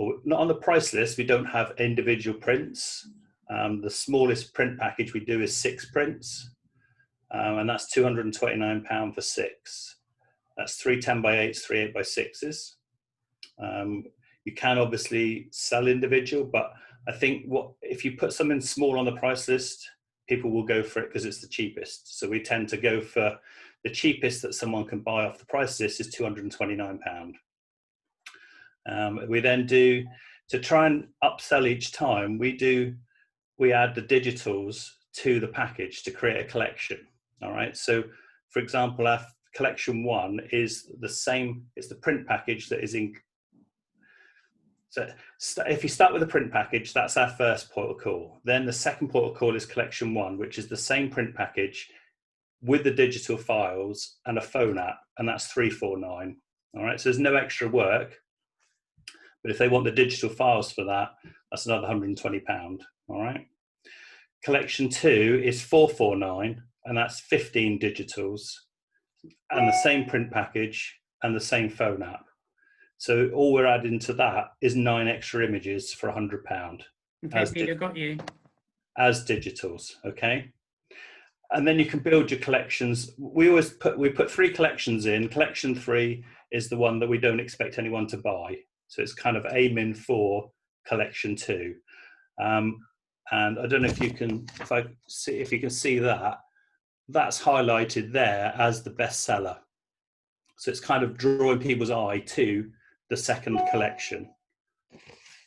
or not on the price list, we don't have individual prints. The smallest print package we do is 6 prints, and that's £229 for 6. That's 3 10x8s, 3 8x6s. You can obviously sell individual, but I think if you put something small on the price list, people will go for it because it's the cheapest. So we tend to go for the cheapest that someone can buy off the price list is £229. We then do, to try and upsell each time, we add the digitals to the package to create a collection. All right. So for example, our collection 1 is the same, it's the print package that is in. So if you start with the print package, that's our first port of call. Then the second port of call is collection 1, which is the same print package with the digital files and a phone app, and that's £349. All right, so there's no extra work, but if they want the digital files for that, that's another £120. All right. Collection 2 is £449, and that's 15 digitals and the same print package and the same phone app. So all we're adding to that is 9 extra images for £100. Okay, Peter, got you. As digitals, okay? And then you can build your collections. We put 3 collections in. Collection 3 is the one that we don't expect anyone to buy. So it's kind of aiming for collection 2. And I don't know if you can see that. That's highlighted there as the bestseller. So it's kind of drawing people's eye to the second collection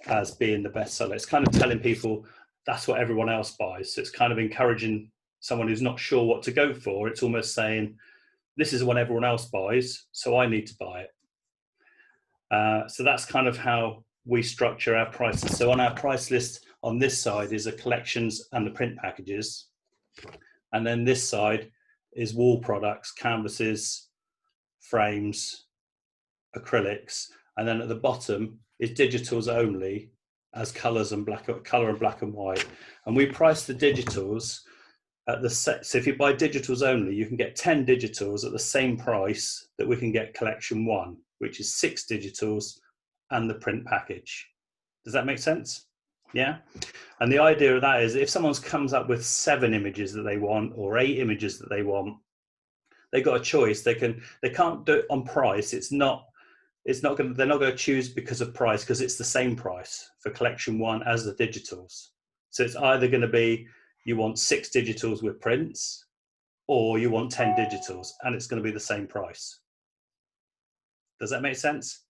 as being the bestseller. It's kind of telling people that's what everyone else buys. So it's kind of encouraging someone who's not sure what to go for. It's almost saying, this is what everyone else buys, so I need to buy it. So that's kind of how we structure our prices. So on our price list on this side is the collections and the print packages. And then this side is wall products, canvases, frames, acrylics. And then at the bottom is digitals only as color and black and white. And we price the digitals at the set. So if you buy digitals only, you can get 10 digitals at the same price that we can get collection 1, which is 6 digitals and the print package. Does that make sense? Yeah. And the idea of that is if someone comes up with 7 images that they want or 8 images that they want, they've got a choice. They can't do it on price. They're not going to choose because of price, because it's the same price for collection 1 as the digitals. So it's either going to be you want 6 digitals with prints or you want 10 digitals, and it's going to be the same price. Does that make sense?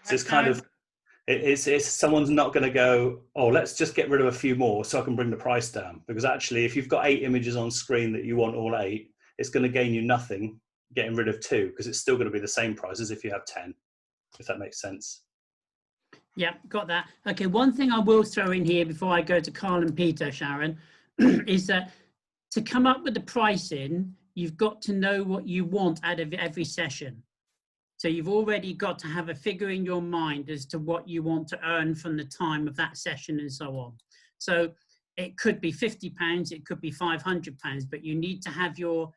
So it's kind of, it's someone's not going to go, oh, let's just get rid of a few more so I can bring the price down. Because actually, if you've got 8 images on screen that you want all 8, it's going to gain you nothing getting rid of 2, because it's still going to be the same price as if you have 10, if that makes sense. Yeah, got that. Okay, one thing I will throw in here before I go to Carl and Peter, Sharon, is that to come up with the pricing, you've got to know what you want out of every session. So you've already got to have a figure in your mind as to what you want to earn from the time of that session and so on. So it could be £50, it could be £500, but you need to have your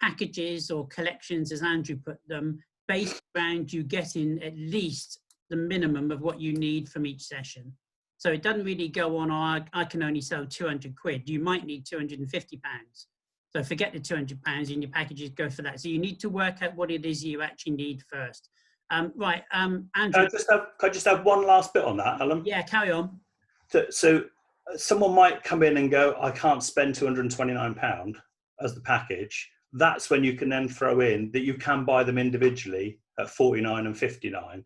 packages or collections, as Andrew put them, based around you getting at least the minimum of what you need from each session. So it doesn't really go on, oh, I can only sell 200 quid. You might need £250. So forget the £200 in your packages, go for that. So you need to work out what it is you actually need first. Right, Andrew. Can I just have one last bit on that, Alan? Yeah, carry on. So someone might come in and go, I can't spend £229 as the package. That's when you can then throw in that you can buy them individually at 49 and 59.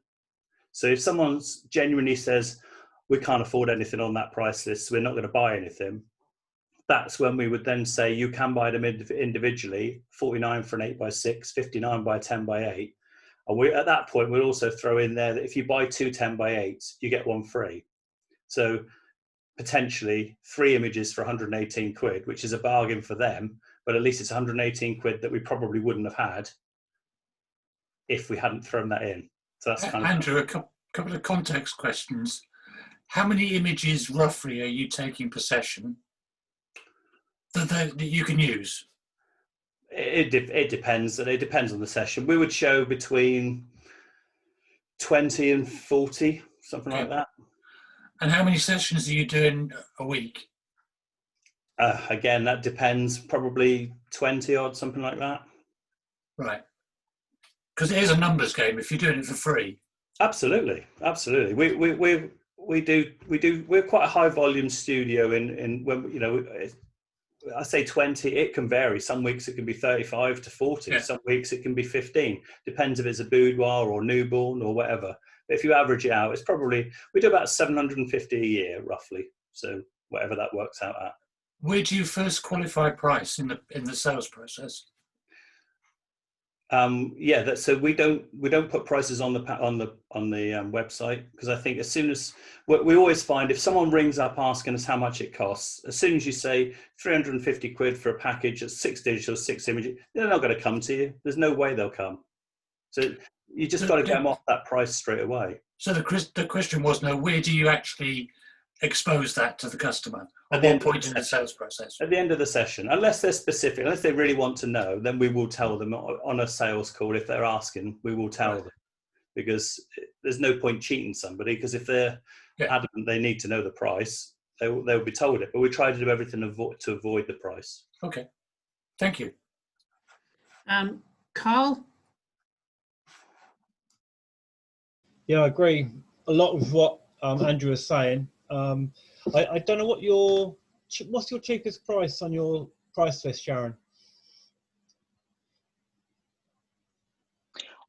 So if someone genuinely says, we can't afford anything on that price list, so we're not going to buy anything, that's when we would then say you can buy them individually, 49 for an 8x6, 59 by 10x8. And at that point, we'll also throw in there that if you buy 2 10x8s, you get 1 free. So potentially 3 images for 118 quid, which is a bargain for them, but at least it's 118 quid that we probably wouldn't have had if we hadn't thrown that in. So that's kind of Andrew, a couple of context questions. How many images roughly are you taking per session that you can use? It depends, and it depends on the session. We would show between 20 and 40 something Okay. like that. And how many sessions are you doing a week? Again, that depends, probably 20 odd, something like that. Right. Because it is a numbers game if you're doing it for free. Absolutely, absolutely. We're quite a high volume studio in when, you know, I say 20, it can vary. Some weeks it can be 35 to 40. Yeah. Some weeks it can be 15. Depends if it's a boudoir or newborn or whatever. But if you average it out, it's probably, we do about 750 a year roughly. So whatever that works out at. Where do you first qualify price in the sales process? Yeah, so we don't put prices on the website, because I think as soon as we always find if someone rings up asking us how much it costs, as soon as you say 350 quid for a package that's 6 digital, 6 images, they're not going to come to you. There's no way they'll come. So you just got to get them off that price straight away. So the question was, no, where do you actually expose that to the customer? At the what end point in the sales process? At the end of the session, unless they're specific, unless they really want to know, then we will tell them on a sales call. If they're asking, we will tell them, because there's no point cheating somebody, because if they're adamant they need to know the price, they'll be told it. But we try to do everything to avoid the price. Okay, thank you. Carl? Yeah, I agree. A lot of what Andrew was saying. I don't know what's your cheapest price on your price list, Sharon?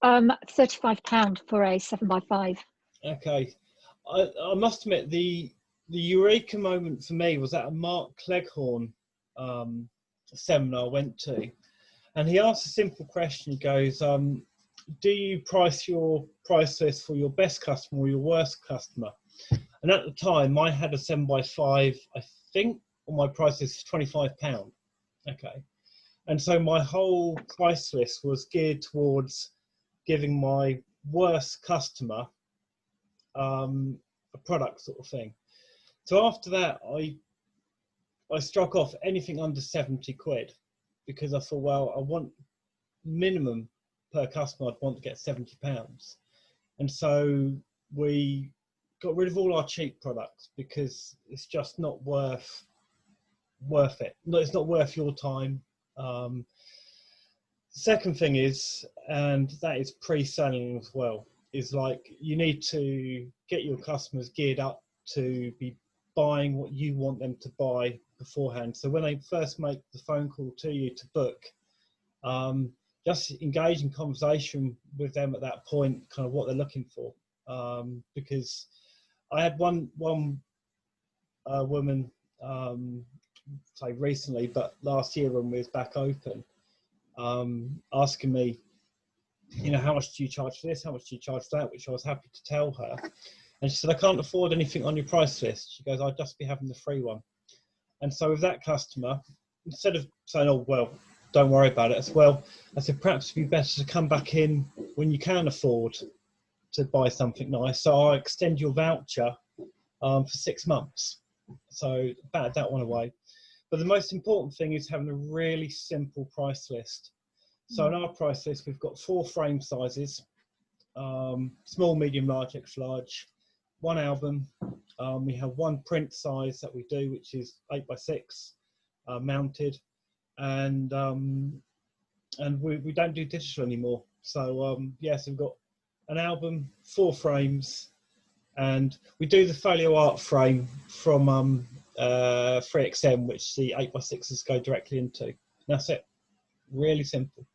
£35 for a 7x5. Okay, I must admit the eureka moment for me was at a Mark Cleghorn seminar I went to, and he asked a simple question. He goes, do you price your price list for your best customer or your worst customer? And at the time, I had a 7x5, I think, on my price list was £25. Okay. And so my whole price list was geared towards giving my worst customer a product sort of thing. So after that, I struck off anything under 70 quid, because I thought, well, I want minimum per customer, I'd want to get £70. And so we got rid of all our cheap products, because it's just not worth it. No, it's not worth your time. Second thing is, and that is pre-selling as well, is like you need to get your customers geared up to be buying what you want them to buy beforehand. So when they first make the phone call to you to book, just engage in conversation with them at that point, kind of what they're looking for. Because I had one woman, say recently, but last year when we was back open, asking me, you know, how much do you charge for this? How much do you charge for that? Which I was happy to tell her. And she said, I can't afford anything on your price list. She goes, I'd just be having the free one. And so with that customer, instead of saying, oh, well, don't worry about it as well, I said, perhaps it'd be better to come back in when you can afford to buy something nice. So I'll extend your voucher for 6 months. So batted that one away. But the most important thing is having a really simple price list. So in our price list, we've got 4 frame sizes, small, medium, large, extra large, 1 album. We have 1 print size that we do, which is 8x6 mounted. And we don't do digital anymore. So yes, we've got an album, 4 frames, and we do the folio art frame from 3XM, which the 8x6s go directly into. That's it. Really simple.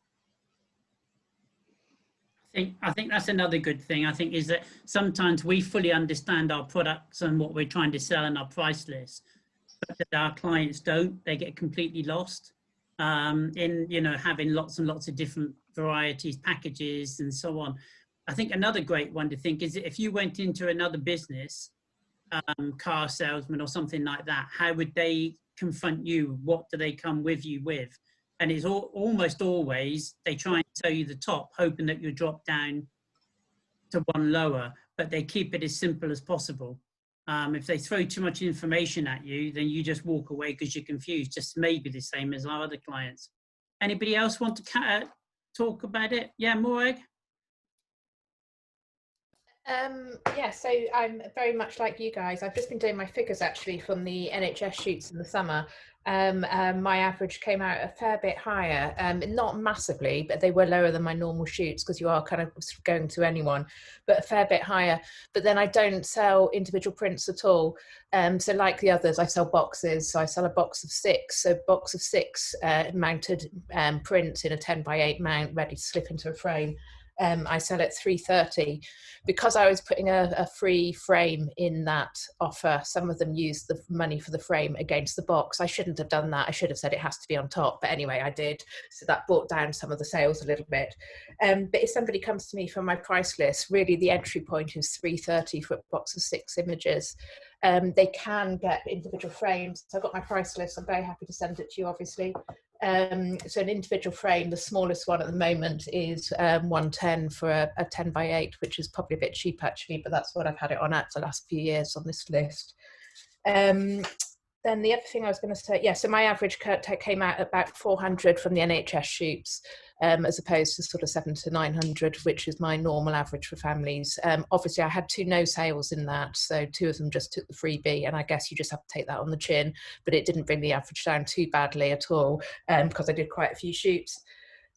I think that's another good thing, I think, is that sometimes we fully understand our products and what we're trying to sell in our price list, but that our clients don't. They get completely lost in, you know, having lots and lots of different varieties, packages, and so on. I think another great one to think is that if you went into another business, car salesman or something like that, how would they confront you? What do they come with you with? And it's almost always they try and tell you the top, hoping that you drop down to one lower, but they keep it as simple as possible. If they throw too much information at you, then you just walk away because you're confused, just maybe the same as our other clients. Anybody else want to talk about it? Yeah, Morag? Yeah, so I'm very much like you guys. I've just been doing my figures actually from the NHS shoots in the summer. My average came out a fair bit higher, not massively, but they were lower than my normal shoots because you are kind of going to anyone, but a fair bit higher. But then I don't sell individual prints at all. So like the others, I sell boxes. So I sell a box of 6, so box of 6 mounted prints in a 10x8 mount ready to slip into a frame. I sell at 330. Because I was putting a free frame in that offer, some of them used the money for the frame against the box. I shouldn't have done that. I should have said it has to be on top, but anyway, I did. So that brought down some of the sales a little bit. But if somebody comes to me for my price list, really the entry point is 330 for a box of 6 images. They can get individual frames. So I've got my price list. I'm very happy to send it to you, obviously. So an individual frame, the smallest one at the moment is 110 for a 10x8, which is probably a bit cheap actually, but that's what I've had it on at the last few years on this list. Then the other thing I was going to say, yeah, so my average came out at about 400 from the NHS shoots, as opposed to sort of 700 to 900, which is my normal average for families. Obviously, I had 2 no sales in that, so 2 of them just took the freebie, and I guess you just have to take that on the chin, but it didn't bring the average down too badly at all, because I did quite a few shoots.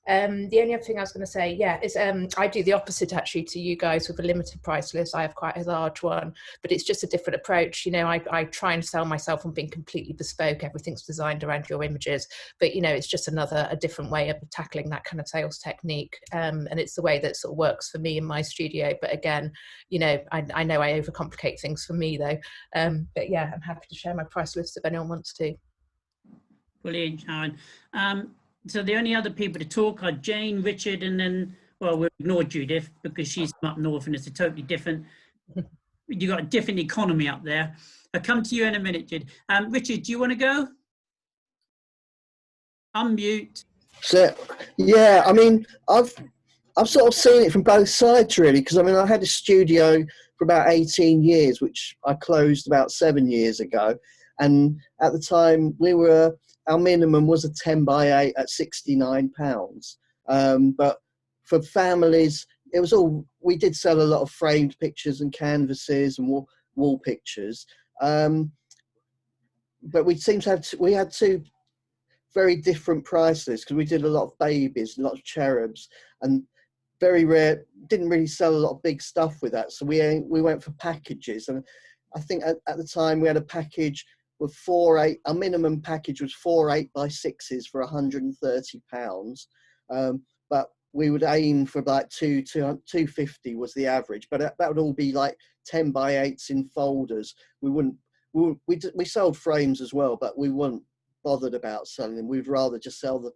The only other thing I was going to say, yeah, is I do the opposite actually to you guys with a limited price list. I have quite a large one, but it's just a different approach. You know, I try and sell myself on being completely bespoke. Everything's designed around your images, but you know, it's just a different way of tackling that kind of sales technique. And it's the way that sort of works for me in my studio. But again, you know, I know I overcomplicate things for me though. But yeah, I'm happy to share my price list if anyone wants to. Brilliant, Sharon. So the only other people to talk are Jane, Richard, and then, well, we'll ignore Judith because she's up north and it's a totally different, you got a different economy up there. I'll come to you in a minute, Jude. Richard, do you want to go? Unmute. So, yeah, I mean, I've sort of seen it from both sides really, because I mean, I had a studio for about 18 years, which I closed about 7 years ago. And at the time our minimum was a 10x8 at £69. But for families, it was all, we did sell a lot of framed pictures and canvases and wall pictures. But we seemed to have, we had 2 very different price lists because we did a lot of babies, a lot of cherubs, and very rare, didn't really sell a lot of big stuff with that. So we went for packages. And I think at the time we had a package with 4/8, our minimum package was 4 8x6s for £130. But we would aim for like 250 was the average, but that would all be like 10x8s in folders. We sold frames as well, but we weren't bothered about selling them. We'd rather just sell the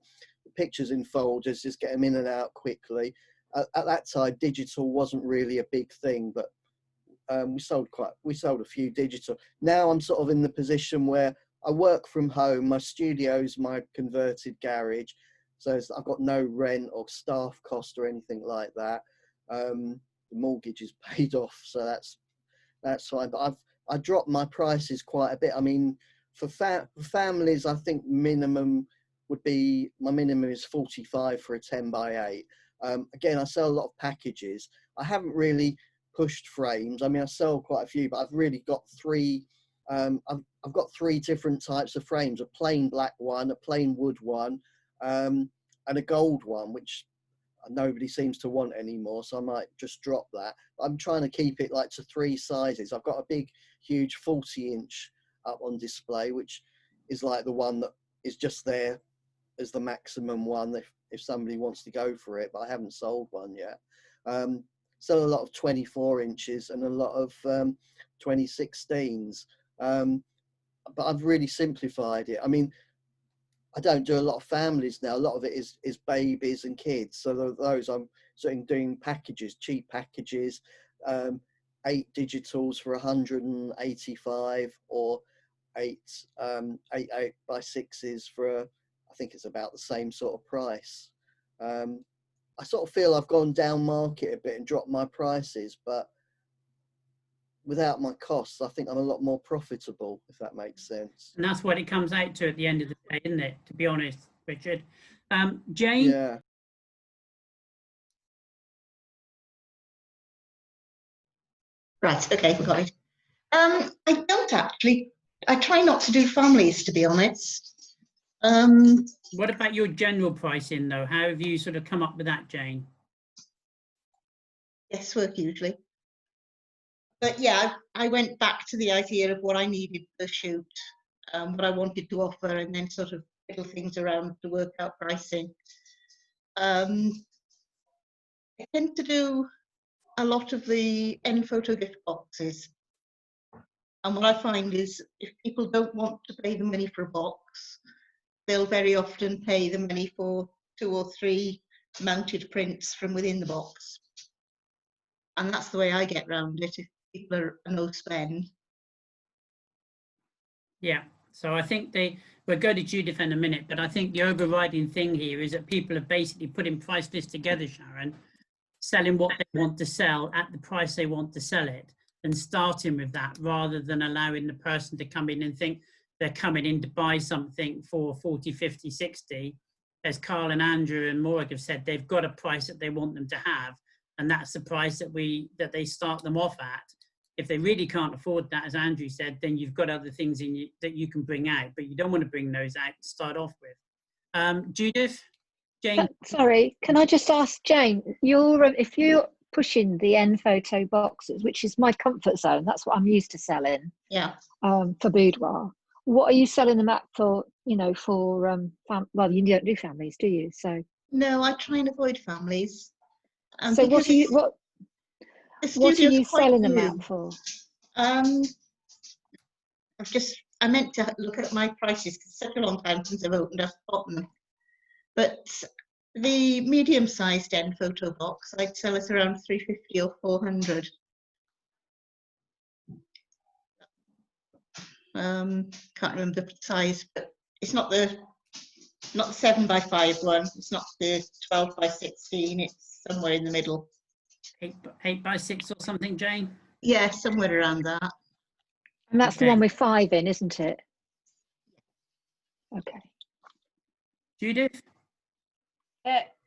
pictures in folders, just get them in and out quickly. At that time, digital wasn't really a big thing, but we sold a few digital. Now I'm sort of in the position where I work from home. My studio's my converted garage, so I've got no rent or staff cost or anything like that. The mortgage is paid off, so that's fine. But I dropped my prices quite a bit. I mean, for families, I think minimum would be, my minimum is 45 for a 10x8. Again, I sell a lot of packages. I haven't really pushed frames. I mean, I sell quite a few, but I've really got 3. I've got 3 different types of frames: a plain black one, a plain wood one, and a gold one, which nobody seems to want anymore. So I might just drop that. I'm trying to keep it like to 3 sizes. I've got a big, huge 40-inch up on display, which is like the one that is just there as the maximum one if somebody wants to go for it, but I haven't sold one yet. Sell a lot of 24 inches and a lot of 2016s, but I've really simplified it. I mean, I don't do a lot of families now. A lot of it is babies and kids, so those I'm sort of doing packages, cheap packages, 8 digitals for 185, or 8 8x6s for I think it's about the same sort of price. I sort of feel I've gone down market a bit and dropped my prices, but without my costs, I think I'm a lot more profitable, if that makes sense. And that's what it comes out to at the end of the day, isn't it? To be honest, Richard. Jane? Yeah. Right, okay, got it. I don't actually. I try not to do families, to be honest. What about your general pricing, though? How have you sort of come up with that, Jane? Guesswork usually. But yeah, I went back to the idea of what I needed for the shoot, what I wanted to offer, and then sort of little things around to work out pricing. I tend to do a lot of the end photo gift boxes. And what I find is if people don't want to pay the money for a box, they'll very often pay the money for 2 or 3 mounted prints from within the box. And that's the way I get round it if people are a no spend. Yeah, so I think we'll go to Judith in a minute, but I think the overriding thing here is that people are basically putting price lists together, Sharon, selling what they want to sell at the price they want to sell it, and starting with that rather than allowing the person to come in and think they're coming in to buy something for 40, 50, 60. As Carl and Andrew and Morag have said, they've got a price that they want them to have, and that's the price that they start them off at. If they really can't afford that, as Andrew said, then you've got other things in you that you can bring out, but you don't want to bring those out to start off with. Judith, Jane. Sorry, can I just ask Jane, if you're pushing the end photo boxes, which is my comfort zone, that's what I'm used to selling. Yeah. For boudoir, what are you selling them at for? For well, you don't do families, do you? So no, I try and avoid families. So what are you selling them out for? I meant to look at my prices because it's such a long time since I've opened up Cotton. But the medium-sized end photo box, I'd sell it around 350 or 400. Can't remember the size, but it's not the 7x5 one. It's not the 12x16. It's somewhere in the middle. 8x6 or something, Jane? Yeah, somewhere around that. And that's the one with 5 in, isn't it? Okay. Judith?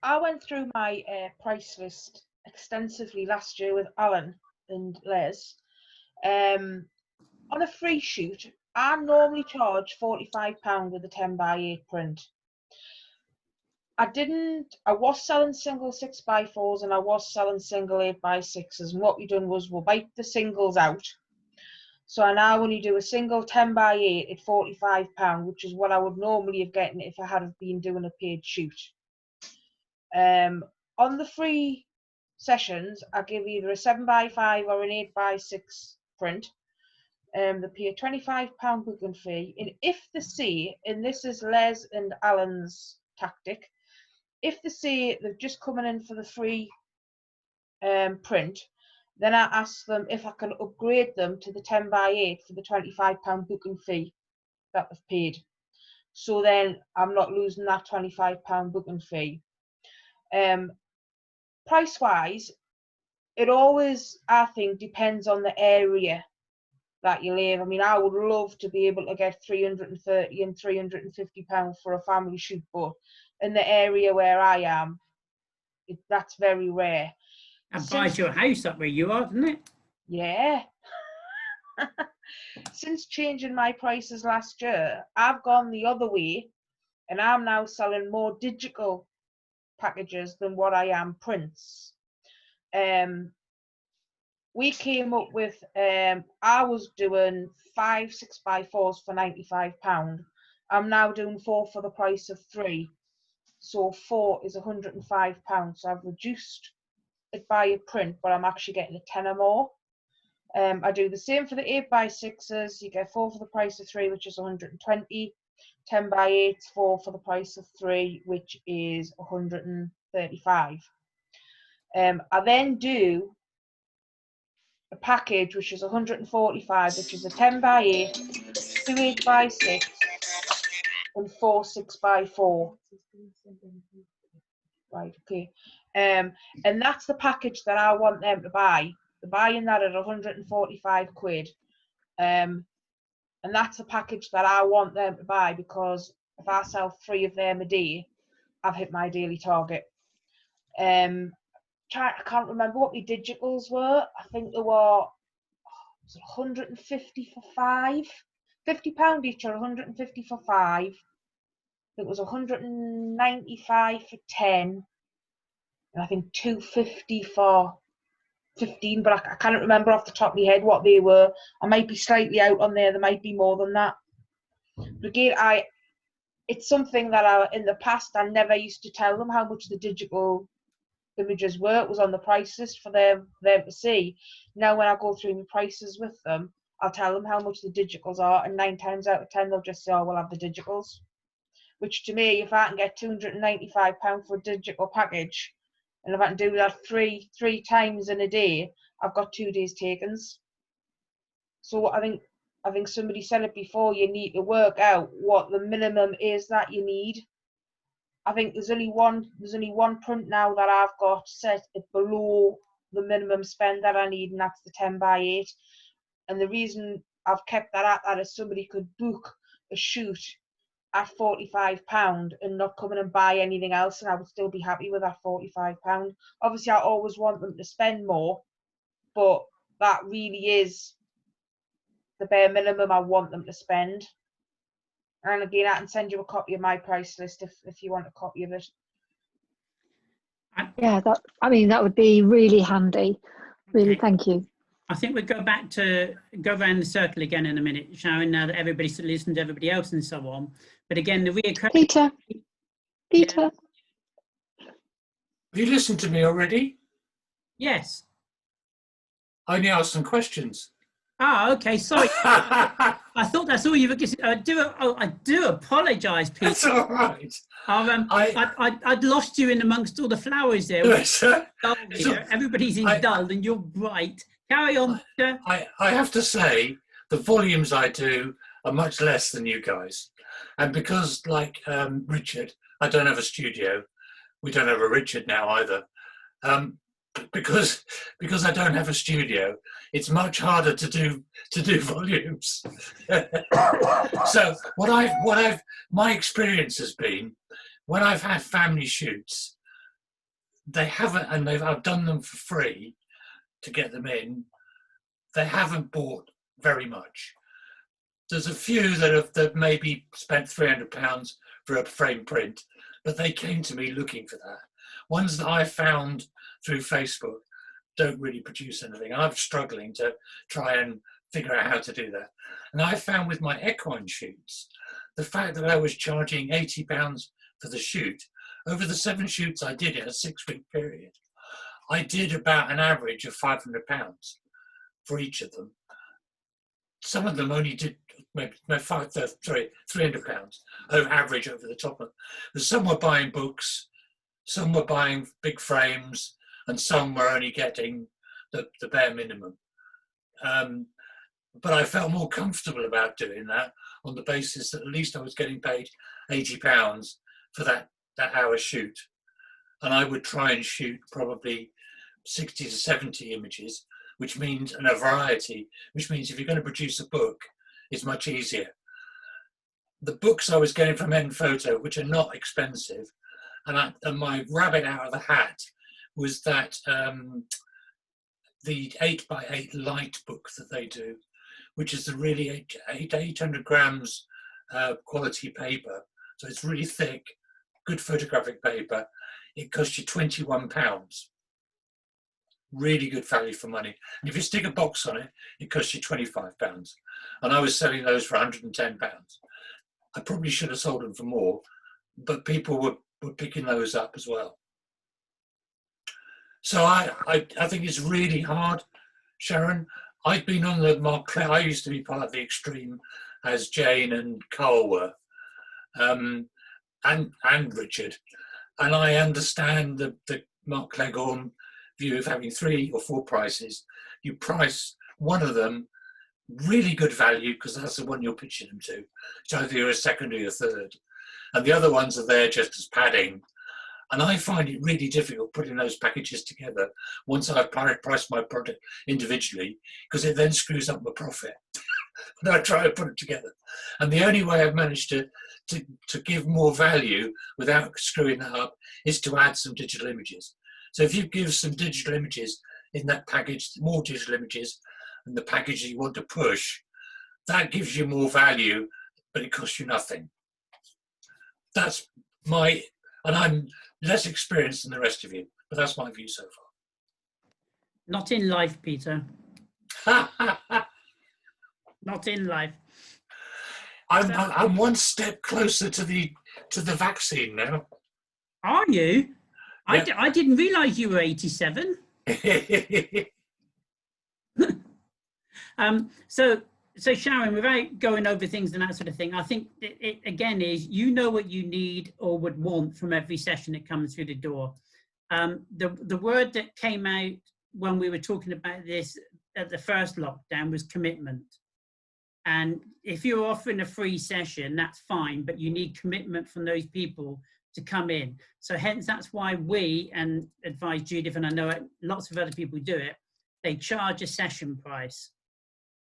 I went through my price list extensively last year with Alan and Les. On a free shoot, I normally charge £45 with a 10x8 print. I was selling single 6x4s and I was selling single 8x6s, and what we done was we wiped the singles out. So I now only do a single 10x8 at £45, which is what I would normally have gotten if I had been doing a paid shoot. On the free sessions, I give either a 7x5 or an 8x6 print. They pay a £25 booking fee, and if they see, and this is Les and Alan's tactic, if they see they've just coming in for the free print, then I ask them if I can upgrade them to the 10x8 for the £25 booking fee that they've paid. So then I'm not losing that £25 booking fee. Price-wise, it always, I think, depends on the area that you live. I mean, I would love to be able to get £330 and £350 for a family shoot, but in the area where I am, that's very rare. And buys your house up where you are, doesn't it? Yeah. Since changing my prices last year, I've gone the other way, and I'm now selling more digital packages than what I am prints. We came up with, I was doing 5 6x4s for £95. I'm now doing 4 for the price of 3. So 4 is £105. So I've reduced it by a print, but I'm actually getting a tenner more. I do the same for the 8x6s. You get 4 for the price of 3, which is 120. 10x8, 4 for the price of 3, which is 135. I then do a package which is 145, which is a 10x8, 2 8x6, and 4 6x4. Right, okay. And that's the package that I want them to buy. They're buying that at 145 quid. And that's the package that I want them to buy, because if I sell 3 of them a day, I've hit my daily target. I can't remember what my digitals were. I think they were was it 150 for 5? £50 each or 150 for 5. It was 195 for 10, and I think 250 for 15, but I can't remember off the top of my head what they were. I might be slightly out on there. There might be more than that. But again, it's something that in the past I never used to tell them how much the digital images were. It was on the price list for them to see. Now when I go through my prices with them, I'll tell them how much the digitals are, and 9 times out of 10 they'll just say, "Oh, we'll have the digitals." Which to me, if I can get £295 for a digital package, and if I can do that three times in a day, I've got 2 days takens. So I think somebody said it before, you need to work out what the minimum is that you need. I think there's only one print now that I've got set below the minimum spend that I need, and that's the 10 by 8. And the reason I've kept that at that is somebody could book a shoot at £45 and not come in and buy anything else, and I would still be happy with that £45. Obviously, I always want them to spend more, but that really is the bare minimum I want them to spend. And again, I can send you a copy of my price list if you want a copy of it. Yeah, that would be really handy. Really, Okay. thank you. I think we'll go around the circle again in a minute, Sharon, now that everybody's listened to everybody else and so on. But again, the reoccurring... Peter. Yeah. Have you listened to me already? Yes. I only asked some questions. Ah, okay, sorry. I thought that's all you were... I do apologise, Peter. That's all right. I'd lost you in amongst all the flowers there. Yes, Everybody's in dull and you're bright. Carry on, Peter. I have to say, the volumes I do are much less than you guys. And because, like Richard, I don't have a studio. We don't have a Richard now either. Because I don't have a studio, it's much harder to do volumes. So my experience has been, when I've had family shoots, I've done them for free to get them in. They haven't bought very much. There's a few that have maybe spent £300 for a frame print, but they came to me looking for that. Ones that I found through Facebook don't really produce anything. I'm struggling to try and figure out how to do that. And I found with my equine shoots, the fact that I was charging £80 for the shoot, over the 7 shoots I did in a 6-week period, I did about an average of £500 for each of them. Some of them only did maybe £300 average over the top of them. But some were buying books, some were buying big frames, and some were only getting the bare minimum. But I felt more comfortable about doing that on the basis that at least I was getting paid £80 for that hour shoot. And I would try and shoot probably 60 to 70 images, which means, and a variety, which means if you're going to produce a book, it's much easier. The books I was getting from N-Photo, which are not expensive, and my rabbit out of the hat was that the 8x8 light book that they do, which is the really 800 grams quality paper. So it's really thick, good photographic paper. It costs you £21. Really good value for money. And if you stick a box on it, it costs you £25. And I was selling those for £110. I probably should have sold them for more, but people were picking those up as well. So I think it's really hard, Sharon. I've been on the Montclair. I used to be part of the Extreme, as Jane and Carl were, and Richard. And I understand the Mark Cleghorn view of having 3 or 4 prices. You price one of them really good value because that's the one you're pitching them to. So either you're a secondary or third, and the other ones are there just as padding. And I find it really difficult putting those packages together once I've priced my product individually, because it then screws up my profit when I try to put it together. And the only way I've managed to give more value without screwing that up is to add some digital images. So if you give some digital images in that package, more digital images, and the package you want to push, that gives you more value, but it costs you nothing. That's my, and I'm less experienced than the rest of you, but that's my view so Not in life, Peter. far. Not in life. I'm one step closer to the vaccine now. Are you? Yeah. I didn't realise you were 87. So Sharon, without going over things and that sort of thing, I think it again is, you know what you need or would want from every session that comes through the door. The word that came out when we were talking about this at the first lockdown was commitment. And if you're offering a free session, that's fine, but you need commitment from those people to come in. So hence, that's why we, and advise Judith, and I know lots of other people do it, they charge a session price.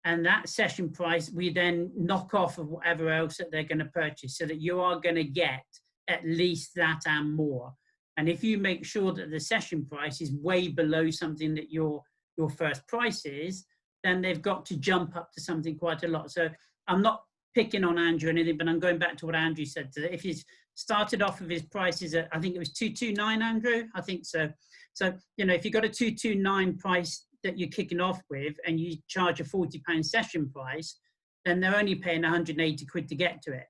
And that session price, we then knock off of whatever else that they're going to purchase, so that you are going to get at least that and more. And if you make sure that the session price is way below something that your first price is, then they've got to jump up to something quite a lot. So I'm not picking on Andrew or anything, but I'm going back to what Andrew said. If he's started off with his prices at, I think it was 229, Andrew, I think so. So, you know, if you've got a 229 price that you're kicking off with and you charge a £40 session price, then they're only paying 180 quid to get to it.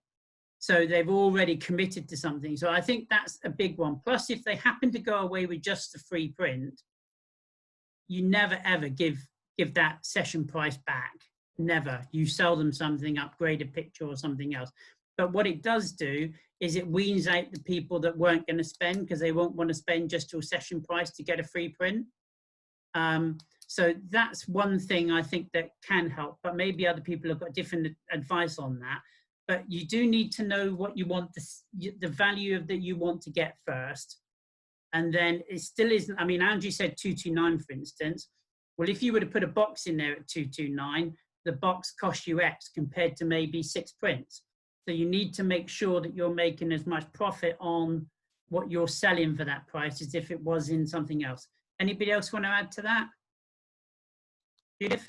So they've already committed to something. So I think that's a big one. Plus, if they happen to go away with just the free print, you never ever give that session price back. Never. You sell them something, upgrade a picture or something else. But what it does do is it weans out the people that weren't going to spend, because they won't want to spend just your session price to get a free print. So that's one thing I think that can help, but maybe other people have got different advice on that. But you do need to know what you want, the value of that you want to get first. And then it still isn't, I mean, Andrew said 229, for instance. Well, if you were to put a box in there at 229, the box costs you X compared to maybe 6 prints. So you need to make sure that you're making as much profit on what you're selling for that price as if it was in something else. Anybody else want to add to that? Judith?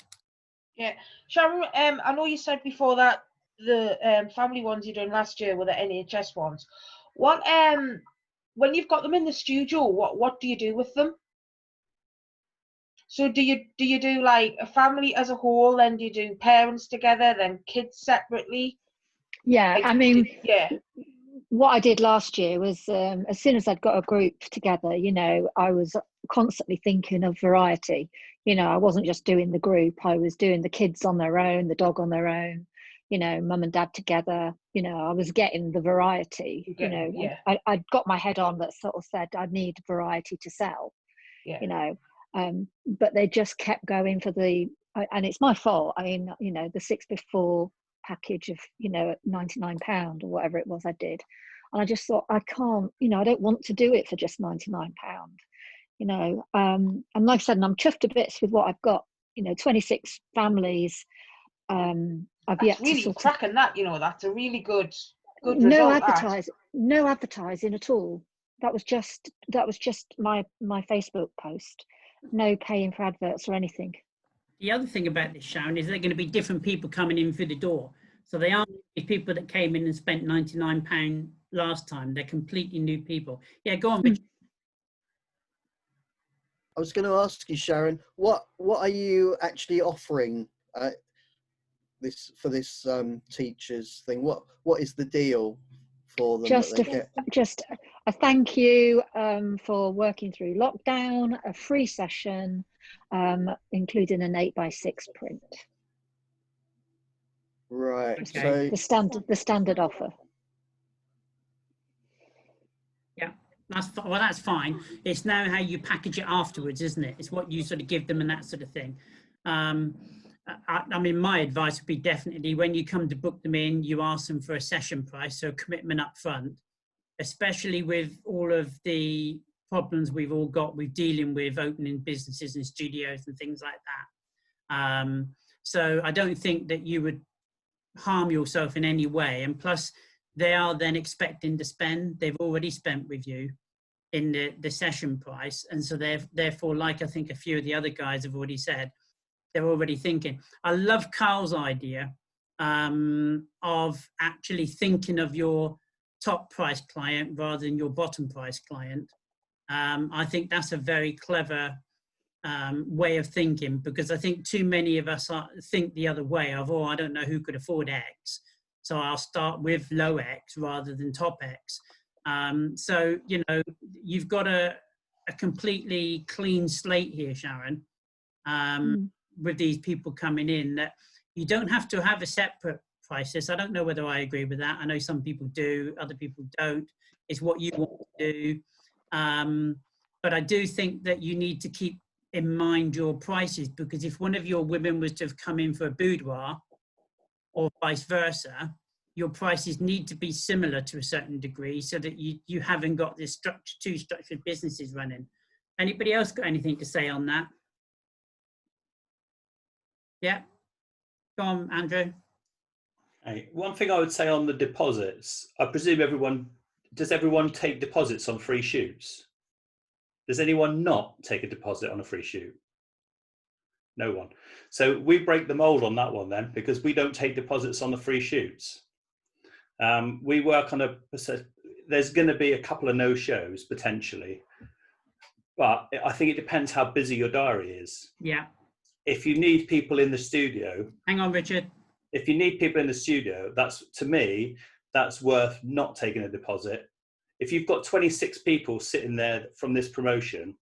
Yeah, Sharon, I know you said before that the family ones you done last year were the NHS ones. What when you've got them in the studio, what do you do with them? So do you do like a family as a whole, then do you do parents together, then kids separately? Yeah, Like, I mean, yeah. What I did last year was, as soon as I'd got a group together, you know, I was constantly thinking of variety. You know, I wasn't just doing the group, I was doing the kids on their own, the dog on their own, you know, mum and dad together. You know, I was getting the variety. You know, yeah. I'd got my head on that sort of said I need variety to sell. Yeah. You know, but they just kept going for and it's my fault. I mean, you know, the 6 before package of, you know, at £99 or whatever it was I did, and I just thought, I can't, you know, I don't want to do it for just £99, you know. And like I said, and I'm chuffed to bits with what I've got, you know, 26 families. I've That's yet really to sort cracking that, you know, that's a really good no result. no advertising at all. That was just my Facebook post. No paying for adverts or anything. The other thing about this, Sharon, is there are going to be different people coming in through the door. So they aren't people that came in and spent £99 last time. They're completely new people. Yeah, go on, Richard. I was going to ask you, Sharon, what are you actually offering this teachers thing? What is the deal for them Just that they get? Just a thank you for working through lockdown, a free session, including an 8x6 print. Right. Okay. So the standard offer. Yeah, that's fine. It's now how you package it afterwards, isn't it? It's what you sort of give them and that sort of thing. I mean, my advice would be definitely when you come to book them in, you ask them for a session price, so a commitment up front, especially with all of the problems we've all got with dealing with opening businesses and studios and things like that. So I don't think that you would harm yourself in any way. And plus, they are then expecting to spend. They've already spent with you in the session price. And so therefore, like I think a few of the other guys have already said, they're already thinking. I love Carl's idea of actually thinking of your top price client rather than your bottom price client. I think that's a very clever way of thinking, because I think too many of us think the other way of, oh, I don't know who could afford X, so I'll start with low X rather than top X. So, you know, you've got a completely clean slate here, Sharon, with these people coming in, that you don't have to have a separate price list. I don't know whether I agree with that. I know some people do, other people don't. It's what you want to do. But I do think that you need to keep in mind your prices, because if one of your women was to have come in for a boudoir or vice versa, your prices need to be similar to a certain degree so that you haven't got this two structured businesses running. Anybody else got anything to say on that? Yeah, go on, Andrew. Hey, one thing I would say on the deposits, I presume does everyone take deposits on free shoots? Does anyone not take a deposit on a free shoot? No one. So we break the mold on that one then, because we don't take deposits on the free shoots. We work on there's going to be a couple of no-shows potentially, but I think it depends how busy your diary is. Yeah. If you need people in the studio. Hang on, Richard. If you need people in the studio, to me, that's worth not taking a deposit. If you've got 26 people sitting there from this promotion,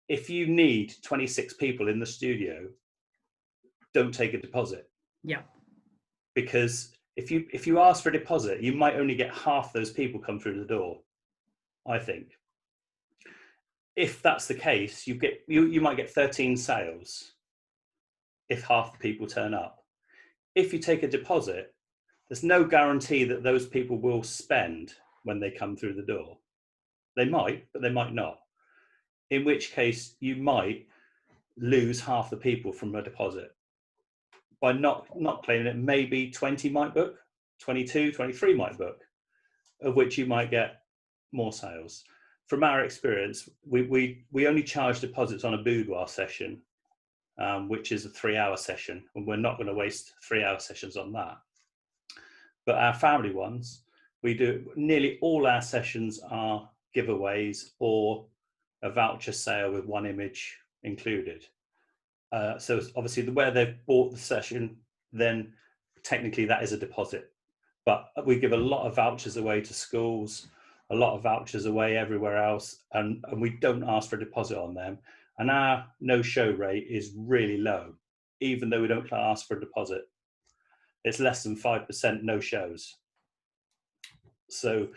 if you need 26 people in the studio, don't take a deposit. Yeah. Because if you ask for a deposit, you might only get half those people come through the door, I think. If that's the case, you might get 13 sales if half the people turn up. If you take a deposit, there's no guarantee that those people will spend when they come through the door. They might, but they might not. In which case, you might lose half the people from a deposit. By not claiming it, maybe 20 might book, 22, 23 might book, of which you might get more sales. From our experience, we only charge deposits on a boudoir session, which is a 3-hour session, and we're not going to waste 3-hour sessions on that. But our family ones, we do, nearly all our sessions are giveaways or a voucher sale with one image included. So obviously where they've bought the session, then technically that is a deposit. But we give a lot of vouchers away to schools, a lot of vouchers away everywhere else, and we don't ask for a deposit on them. And our no-show rate is really low, even though we don't ask for a deposit. It's less than 5% no-shows. So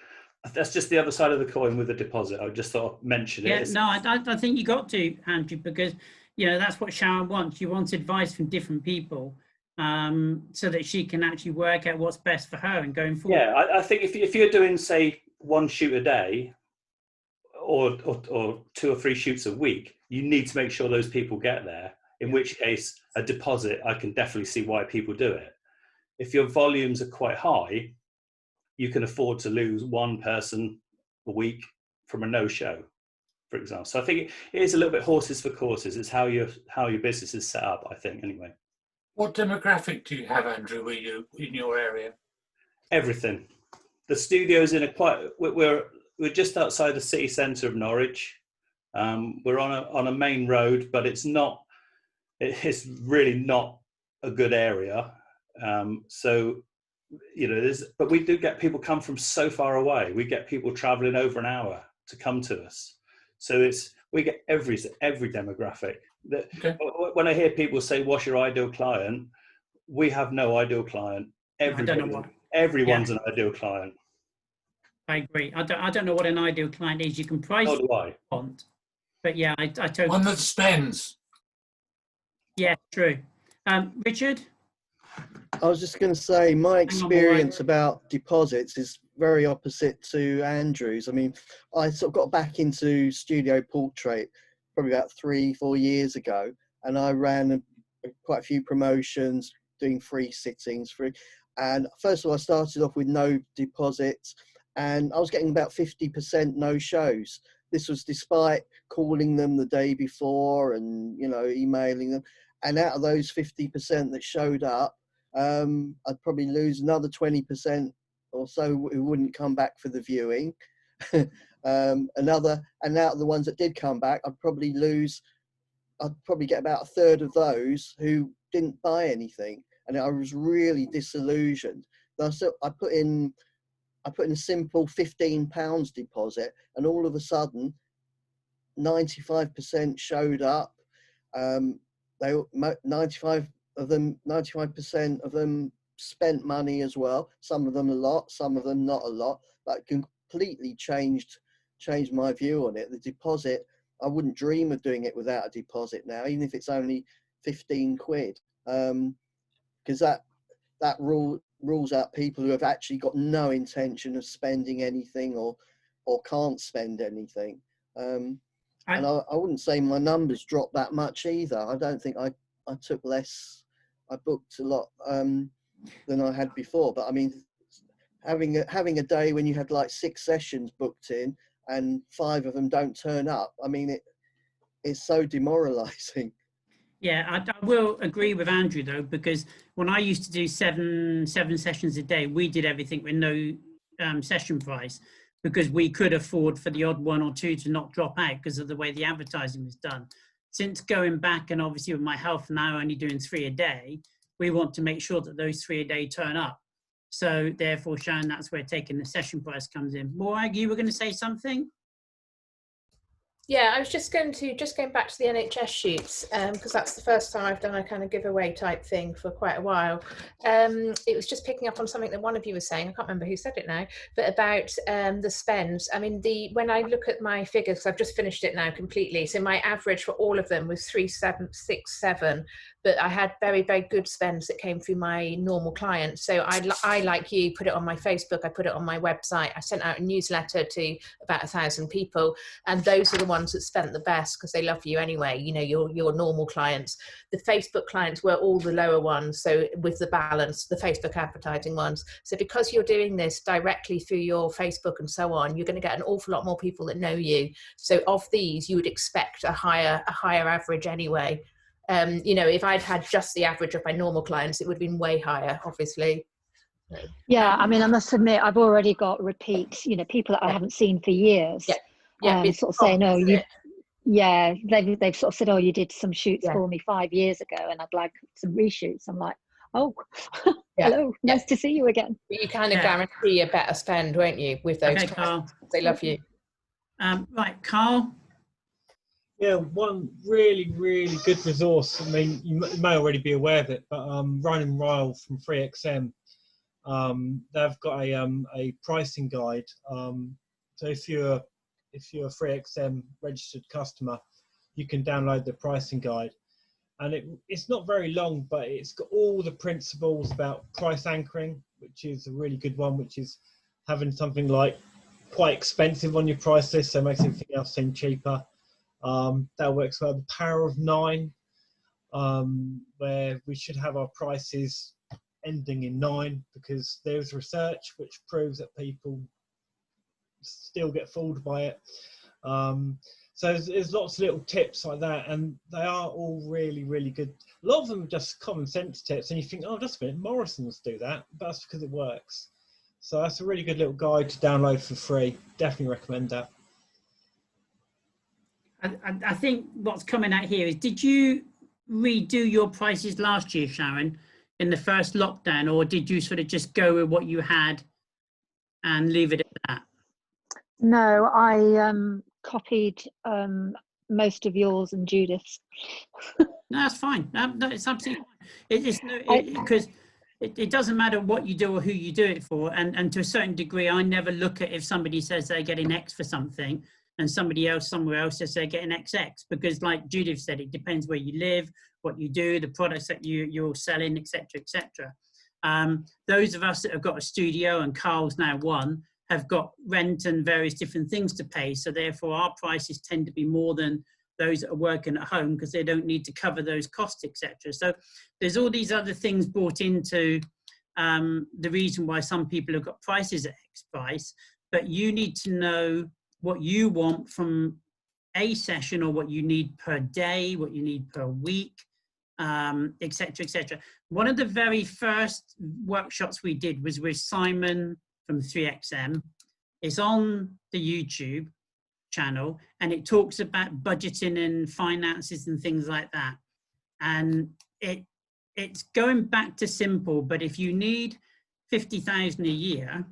that's just the other side of the coin with the deposit. I just thought I'd mention it. Yeah, no, I think you got to, Andrew, because you know that's what Sharon wants. She wants advice from different people, so that she can actually work out what's best for her and going forward. Yeah, I think if you're doing, say, 1 shoot a day, or 2 or 3 shoots a week, you need to make sure those people get there. In which case, a deposit, I can definitely see why people do it. If your volumes are quite high, you can afford to lose 1 person a week from a no-show, for example. So I think it is a little bit horses for courses. It's how your business is set up, I think, anyway. What demographic do you have, Andrew, in your area? Everything. The studio's in we're just outside the city centre of Norwich. We're on a main road, but it's really not a good area. So, you know, but we do get people come from so far away. We get people travelling over an hour to come to us. So we get every demographic. Okay. When I hear people say, "What's your ideal client?" We have no ideal client. Everyone's an ideal client. I agree. I don't know what an ideal client is. You can price Nor do I. want, but yeah, I totally. One that spends. Yeah, true. Richard? I was just going to say, my experience about deposits is very opposite to Andrew's. I mean, I sort of got back into studio portrait probably about 3-4 years ago, and I ran quite a few promotions, doing free sittings. And first of all, I started off with no deposits, and I was getting about 50% no shows. This was despite calling them the day before and, you know, emailing them. and out of those 50% that showed up, I'd probably lose another 20% or so who wouldn't come back for the viewing. And out of the ones that did come back, I'd probably get about a third of those who didn't buy anything, and I was really disillusioned. So I put in a simple £15 deposit, and all of a sudden 95% showed up. 95% of them spent money as well. Some of them a lot, some of them not a lot. But completely changed my view on it. The deposit, I wouldn't dream of doing it without a deposit now, even if it's only 15 quid, because that rules out people who have actually got no intention of spending anything or can't spend anything. And I wouldn't say my numbers dropped that much either. I don't think I took less. I booked a lot than I had before. But I mean, having a day when you had like 6 sessions booked in and 5 of them don't turn up, I mean, it's so demoralising. Yeah, I will agree with Andrew though, because when I used to do seven sessions a day, we did everything with no session price, because we could afford for the odd 1 or 2 to not drop out because of the way the advertising was done. Since going back, and obviously with my health now only doing 3 a day, we want to make sure that those 3 a day turn up. So therefore, Sharon, that's where taking the session price comes in. Morag, you were going to say something? Yeah, I was just going back to the NHS shoots, because that's the first time I've done a kind of giveaway type thing for quite a while. It was just picking up on something that one of you was saying, I can't remember who said it now, but about the spends. I mean, when I look at my figures, 'cause I've just finished it now completely, so my average for all of them was 3,767, but I had very, very good spends that came through my normal clients. So I, like you, put it on my Facebook, I put it on my website, I sent out a newsletter to about 1,000 people, and those are the ones that spent the best because they love you anyway, you know, your normal clients. The Facebook clients were all the lower ones, so with the balance, the Facebook advertising ones. So because you're doing this directly through your Facebook and so on, you're going to get an awful lot more people that know you. So of these, you would expect a higher average anyway. You know, if I'd had just the average of my normal clients, it would have been way higher, obviously. Yeah, I mean, I must admit, I've already got repeats, you know, people that I haven't seen for years. Sort of saying, oh, they've sort of said, oh, you did some shoots for me 5 years ago and I'd like some reshoots. I'm like, oh, hello, nice to see you again. But you kind of guarantee a better spend, won't you, with those clients? Carl. They love you. Right, Carl. Yeah, one really, really good resource. I mean, you may already be aware of it, but Ryan and Ryle from 3XM, they've got a pricing guide. So if you're a 3XM registered customer, you can download the pricing guide, and it's not very long, but it's got all the principles about price anchoring, which is a really good one, which is having something like quite expensive on your price list, so it makes everything else seem cheaper. That works well. The power of 9, where we should have our prices ending in 9, because there's research which proves that people still get fooled by it. So there's lots of little tips like that, and they are all really, really good. A lot of them are just common sense tips, and you think, oh, just a minute, Morrison's do that, but that's because it works. So that's a really good little guide to download for free. Definitely recommend that. I think what's coming out here is, did you redo your prices last year, Sharon, in the first lockdown, or did you sort of just go with what you had and leave it at that? No, I copied most of yours and Judith's. No, that's fine. No, it's absolutely fine. Because it doesn't matter what you do or who you do it for, and to a certain degree, I never look at if somebody says they're getting X for something and somebody else somewhere else says they're getting XX, because like Judith said, it depends where you live, what you do, the products that you're selling, etc., etc. Those of us that have got a studio, and Carl's now one, have got rent and various different things to pay, so therefore our prices tend to be more than those that are working at home, because they don't need to cover those costs, etc. So there's all these other things brought into the reason why some people have got prices at X price, but you need to know what you want from a session, or what you need per day, what you need per week, etc., etc. One of the very first workshops we did was with Simon from 3XM. It's on the YouTube channel, and it talks about budgeting and finances and things like that. And it's going back to simple, but if you need 50,000 a year,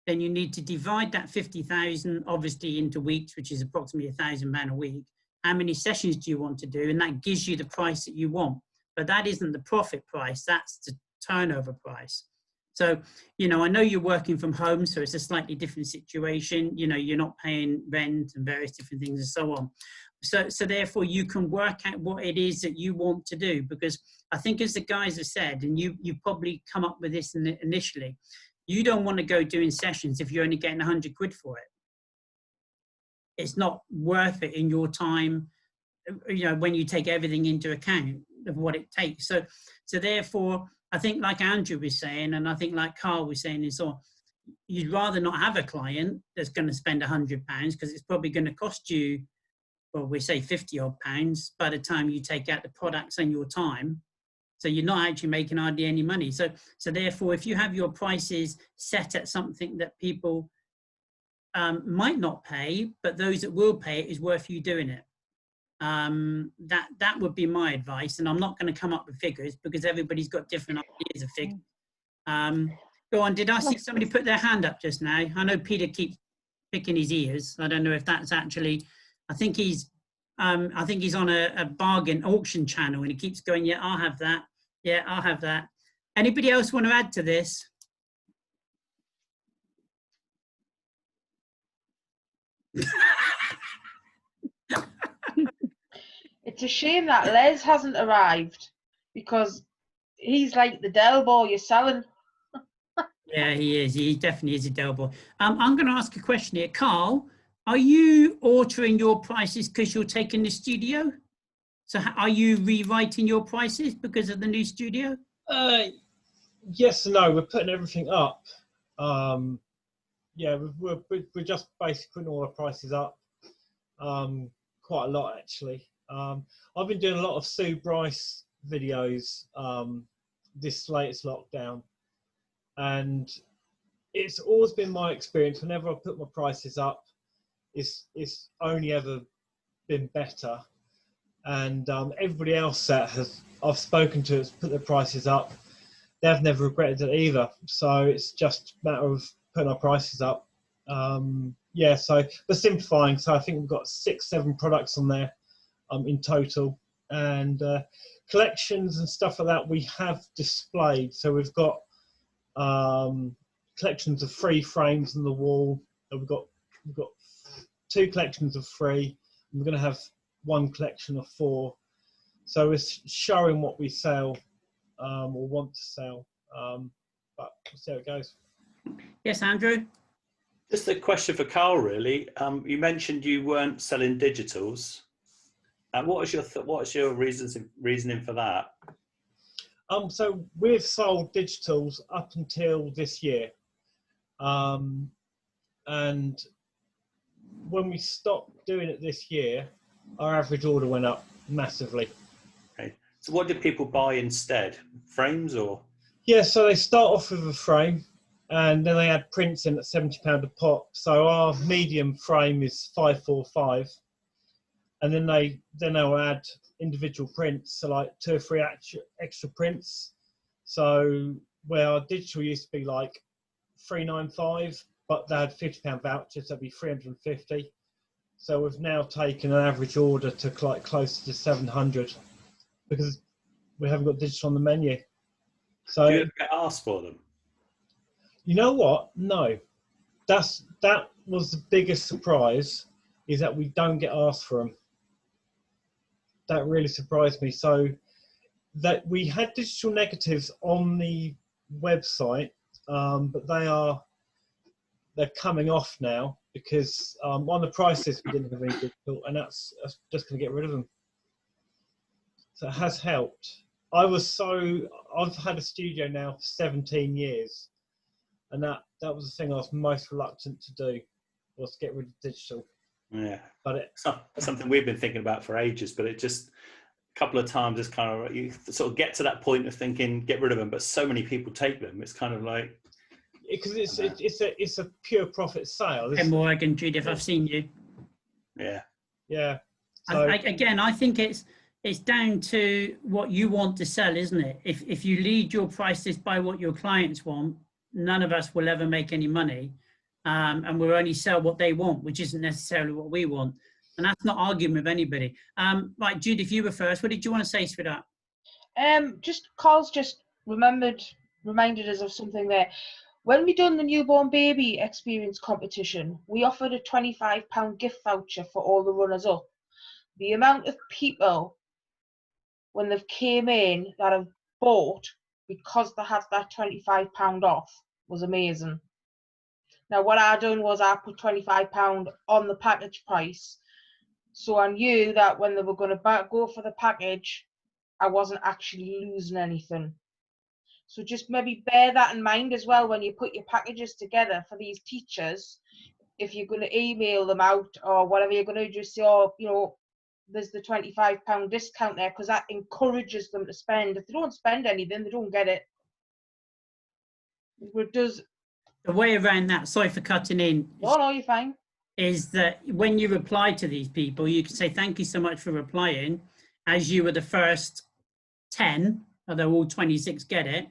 then you need to divide that 50,000 obviously into weeks, which is approximately £1,000 a week. How many sessions do you want to do? And that gives you the price that you want. But that isn't the profit price, that's the turnover price. So, you know, I know you're working from home, so it's a slightly different situation. You know, you're not paying rent and various different things and so on. So therefore you can work out what it is that you want to do, because I think, as the guys have said, and you probably come up with this initially, you don't want to go doing sessions if you're only getting 100 quid for it. It's not worth it in your time, you know, when you take everything into account of what it takes. So therefore, I think, like Andrew was saying, and I think like Carl was saying, is so you'd rather not have a client that's going to spend £100 because it's probably going to cost you, well, we say 50 odd pounds by the time you take out the products and your time. So you're not actually making hardly any money. So therefore, if you have your prices set at something that people might not pay, but those that will pay it is worth you doing it. That would be my advice. And I'm not going to come up with figures because everybody's got different ideas of figures. Go on, did I see somebody put their hand up just now? I know Peter keeps picking his ears. I don't know if that's actually, I think he's on a bargain auction channel, and he keeps going, yeah, I'll have that. Yeah, I'll have that. Anybody else want to add to this? It's a shame that Les hasn't arrived, because he's like the Del boy you're selling. Yeah, he is. He definitely is a Del boy. I'm going to ask a question here. Carl, are you altering your prices because you're taking the studio? So are you rewriting your prices because of the new studio? Yes and no. We're putting everything up. Yeah, we're just basically putting all our prices up. Quite a lot, actually. I've been doing a lot of Sue Bryce videos this latest lockdown, and it's always been my experience whenever I put my prices up, it's only ever been better. And everybody else that I've spoken to has put their prices up, they've never regretted it either. So it's just a matter of putting our prices up. Yeah, so we're simplifying. So I think we've got 6-7 products on there in total, and collections and stuff like that we have displayed. So we've got collections of 3 frames on the wall. We've got 2 collections of 3. We're going to have 1 collection of 4. So it's showing what we sell or want to sell, but we'll see how it goes. Yes, Andrew? Just a question for Carl, really. You mentioned you weren't selling digitals. What is your reasoning for that? So we've sold digitals up until this year, and when we stopped doing it this year, our average order went up massively. Okay. So what did people buy instead? Frames or? Yeah, so they start off with a frame, and then they add prints in at £70 a pop. So our medium frame is 545, and then they'll add individual prints, so like 2 or 3 extra prints. So where our digital used to be like 395, but they had £50 vouchers, that'd be 350. So we've now taken an average order to like closer to 700 because we haven't got digital on the menu. So do you ever get asked for them? You know what? No, that was the biggest surprise, is that we don't get asked for them. That really surprised me. So that we had digital negatives on the website, but they're coming off now because on the price list we didn't have any digital, and that's just going to get rid of them. So it has helped. I've had a studio now for 17 years, and that was the thing I was most reluctant to do, was get rid of digital. Yeah, but it's not something we've been thinking about for ages, but it just, couple of times, it's kind of, you sort of get to that point of thinking, get rid of them, but so many people take them. It's kind of like, because it's a pure profit sale. Hey, Morgan, Judith, I've seen you. yeah. Yeah. So, Again, I think it's down to what you want to sell, isn't it? If you lead your price list by what your clients want, none of us will ever make any money, and we'll only sell what they want, which isn't necessarily what we want. And that's not arguing with anybody. Right, Judith, you were first. What did you want to say, sweetheart? Just Carl's just reminded us of something there. When we done the newborn baby experience competition, we offered a £25 gift voucher for all the runners up. The amount of people, when they've came in, that have bought because they had that £25 off was amazing. Now what I done was I put £25 on the package price, so I knew that when they were going to go for the package, I wasn't actually losing anything. So just maybe bear that in mind as well when you put your packages together for these teachers. If you're going to email them out or whatever you're going to do, just say, oh, you know, there's the £25 discount there, because that encourages them to spend. If they don't spend anything, they don't get it. It does. The way around that, sorry for cutting in. No, you're fine. Is that when you reply to these people, you can say, thank you so much for replying. As you were the first 10, although all 26 get it,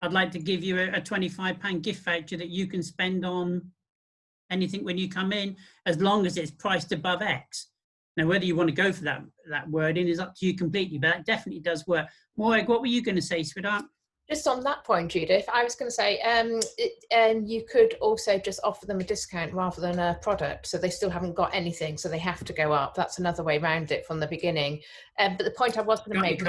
I'd like to give you a £25 gift voucher that you can spend on anything when you come in, as long as it's priced above X. Now, whether you want to go for that wording is up to you completely, but that definitely does work. Morag, what were you going to say, sweetheart? Just on that point, Judith, I was going to say, you could also just offer them a discount rather than a product, so they still haven't got anything, so they have to go up. That's another way around it from the beginning. But the point I was going to make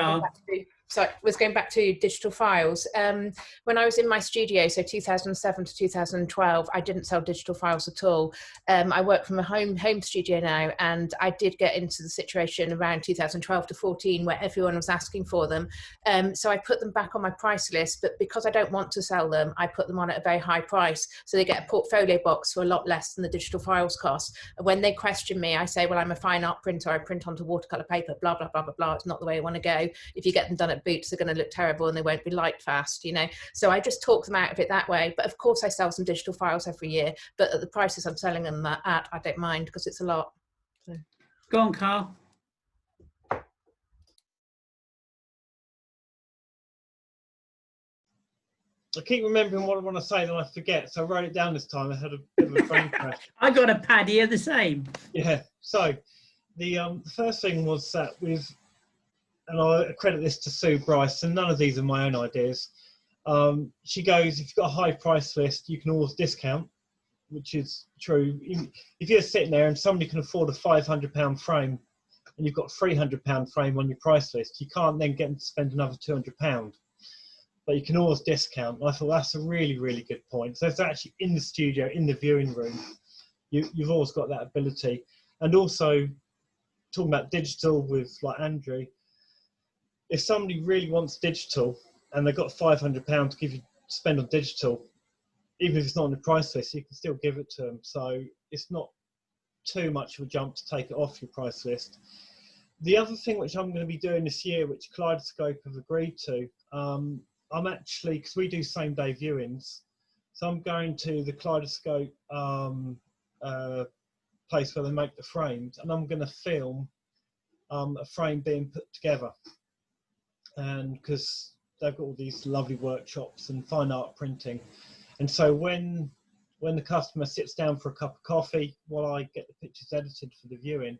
was going back to digital files. When I was in my studio, so 2007 to 2012, I didn't sell digital files at all. I work from a home studio now, and I did get into the situation around 2012 to 14 where everyone was asking for them. So I put them back on my price list, but because I don't want to sell them, I put them on at a very high price. So they get a portfolio box for a lot less than the digital files cost. And when they question me, I say, well, I'm a fine art printer. I print onto watercolor paper, blah, blah, blah, blah, blah. It's not the way I want to go. If you get them done at Boots, they're going to look terrible and they won't be liked fast, you know. So I just talk them out of it that way. But of course I sell some digital files every year, but at the prices I'm selling them at, I don't mind, because it's a lot. So. Go on, Carl. I keep remembering what I want to say, then I forget. So I wrote it down this time. I had a bit of a brain crash. I got a pad here, the same. Yeah. So the first thing was that and I credit this to Sue Bryce, and none of these are my own ideas. She goes, if you've got a high price list, you can always discount, which is true. If you're sitting there and somebody can afford a £500 frame and you've got a £300 frame on your price list, you can't then get them to spend another £200. But you can always discount. And I thought that's a really, really good point. So it's actually in the studio, in the viewing room, you've always got that ability. And also, talking about digital with like Andrew, if somebody really wants digital and they've got £500 to spend on digital, even if it's not on the price list, you can still give it to them. So it's not too much of a jump to take it off your price list. The other thing which I'm going to be doing this year, which Kaleidoscope have agreed to, I'm actually, because we do same day viewings, so I'm going to the Kaleidoscope place where they make the frames, and I'm going to film a frame being put together. And because they've got all these lovely workshops and fine art printing, and so when the customer sits down for a cup of coffee while I get the pictures edited for the viewing,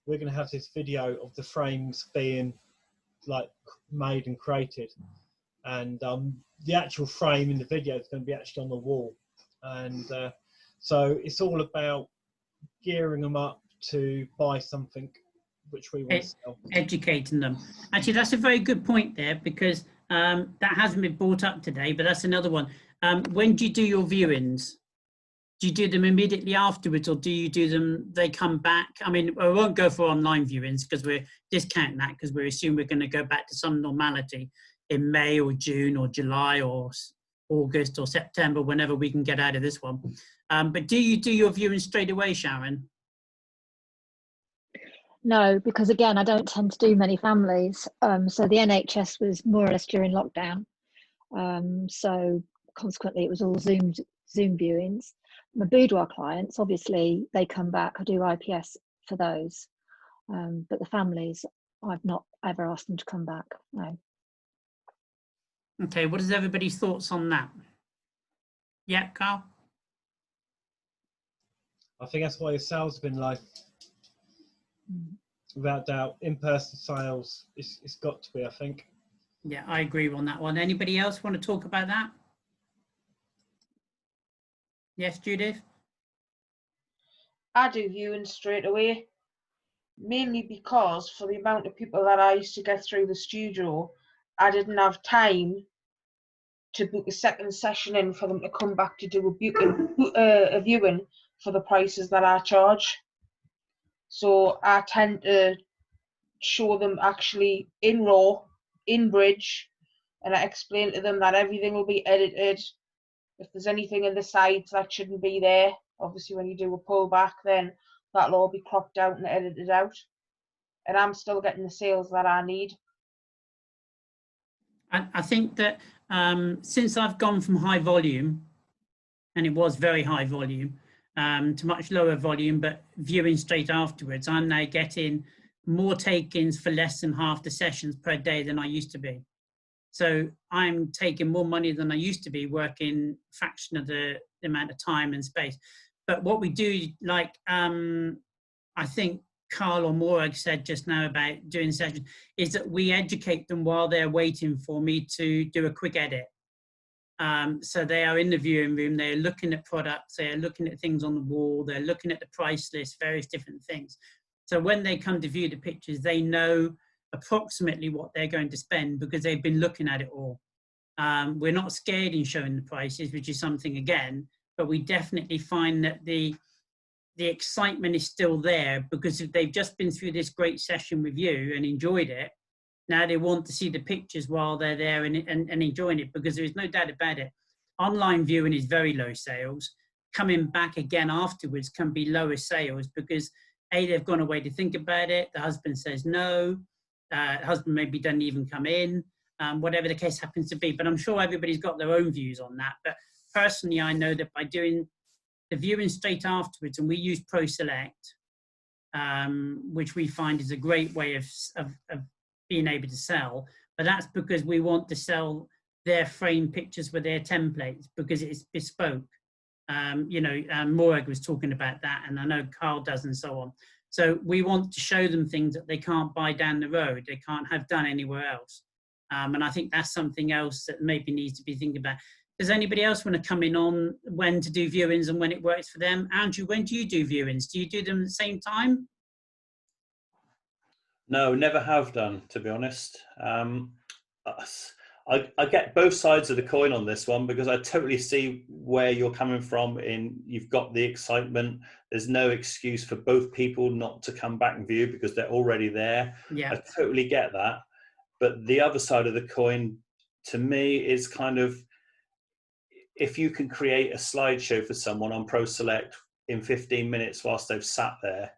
we're going to have this video of the frames being like made and created. And the actual frame in the video is going to be actually on the wall. And so it's all about gearing them up to buy something which we want to sell. Educating them. Actually, that's a very good point there, because that hasn't been brought up today, but that's another one. When do you do your viewings? Do you do them immediately afterwards, or do you do them, they come back? I mean, I won't go for online viewings because we're discounting that, because we assume we're going to go back to some normality in May or June or July or August or September, whenever we can get out of this one. But do you do your viewing straight away, Sharon? No, because again, I don't tend to do many families. So the NHS was more or less during lockdown. So consequently, it was all Zoom viewings. My boudoir clients, obviously, they come back. I do IPS for those, but the families, I've not ever asked them to come back. No. Okay, what is everybody's thoughts on that? Yeah, Carl? I think that's why your sales have been like, without doubt, in-person sales. It's got to be, I think. Yeah, I agree on that one. Anybody else want to talk about that? Yes, Judith? I do viewing straight away, mainly because for the amount of people that I used to get through the studio, I didn't have time to book a second session in for them to come back to do a viewing for the prices that I charge. So I tend to show them actually in RAW, in Bridge, and I explain to them that everything will be edited. If there's anything in the sides that shouldn't be there, obviously when you do a pullback, then that'll all be cropped out and edited out. And I'm still getting the sales that I need. I think that since I've gone from high volume, and it was very high volume, to much lower volume, but viewing straight afterwards, I'm now getting more take-ins for less than half the sessions per day than I used to be. So I'm taking more money than I used to be, working a fraction of the amount of time and space. But what we do, like I think Carl or Morag said just now about doing sessions, is that we educate them while they're waiting for me to do a quick edit. So they are in the viewing room, they're looking at products, they're looking at things on the wall, they're looking at the price list, various different things. So when they come to view the pictures, they know approximately what they're going to spend because they've been looking at it all. We're not scared in showing the prices, which is something again, but we definitely find that the excitement is still there because if they've just been through this great session with you and enjoyed it, now they want to see the pictures while they're there and enjoying it, because there is no doubt about it. Online viewing is very low sales. Coming back again afterwards can be lower sales because A, they've gone away to think about it. The husband says no. The husband maybe doesn't even come in, whatever the case happens to be. But I'm sure everybody's got their own views on that. But personally, I know that by doing the viewing straight afterwards, and we use Pro Select, which we find is a great way of being able to sell, but that's because we want to sell their frame pictures with their templates because it's bespoke. Morag was talking about that, and I know Carl does and so on. So we want to show them things that they can't buy down the road, they can't have done anywhere else. And I think that's something else that maybe needs to be thinking about. Does anybody else want to come in on when to do viewings and when it works for them? Andrew, when do you do viewings? Do you do them at the same time? No, never have done, to be honest. I get both sides of the coin on this one because I totally see where you're coming from. You've got the excitement. There's no excuse for both people not to come back and view because they're already there. Yeah. I totally get that. But the other side of the coin, to me, is kind of if you can create a slideshow for someone on Pro Select in 15 minutes whilst they've sat there,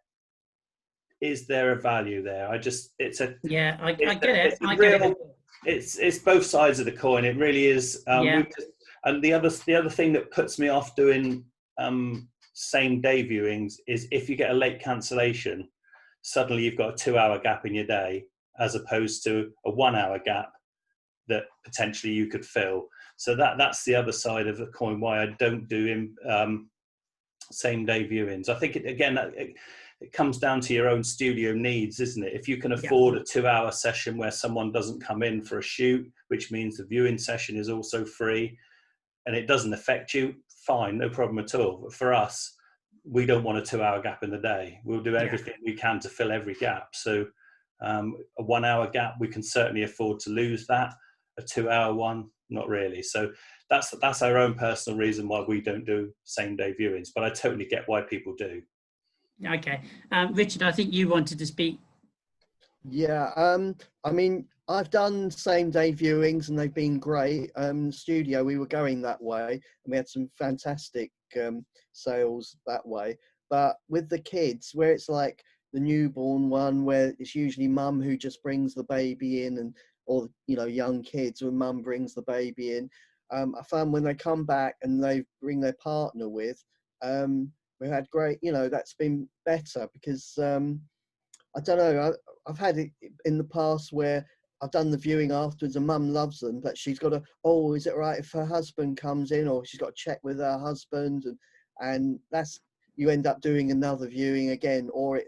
is there a value there? I get it. It's both sides of the coin. It really is. And the other thing that puts me off doing same day viewings is if you get a late cancellation, suddenly you've got a 2-hour gap in your day as opposed to a 1-hour gap that potentially you could fill. So that's the other side of the coin why I don't do same day viewings. I think it comes down to your own studio needs, isn't it? If you can afford a 2-hour session where someone doesn't come in for a shoot, which means the viewing session is also free and it doesn't affect you, fine, no problem at all. But for us, we don't want a 2-hour gap in the day. We'll do everything we can to fill every gap. So a 1-hour gap, we can certainly afford to lose that. A 2-hour one, not really. So that's our own personal reason why we don't do same day viewings, but I totally get why people do. Okay. Richard, I think you wanted to speak. Yeah, I mean, I've done same day viewings and they've been great. Studio, we were going that way and we had some fantastic sales that way. But with the kids, where it's like the newborn one, where it's usually mum who just brings the baby in, and or young kids when mum brings the baby in. I found when they come back and they bring their partner with, we had great, that's been better, because I don't know, I've had it in the past where I've done the viewing afterwards and mum loves them, but she's got to, oh, is it all right if her husband comes in, or she's got to check with her husband, and that's, you end up doing another viewing again, or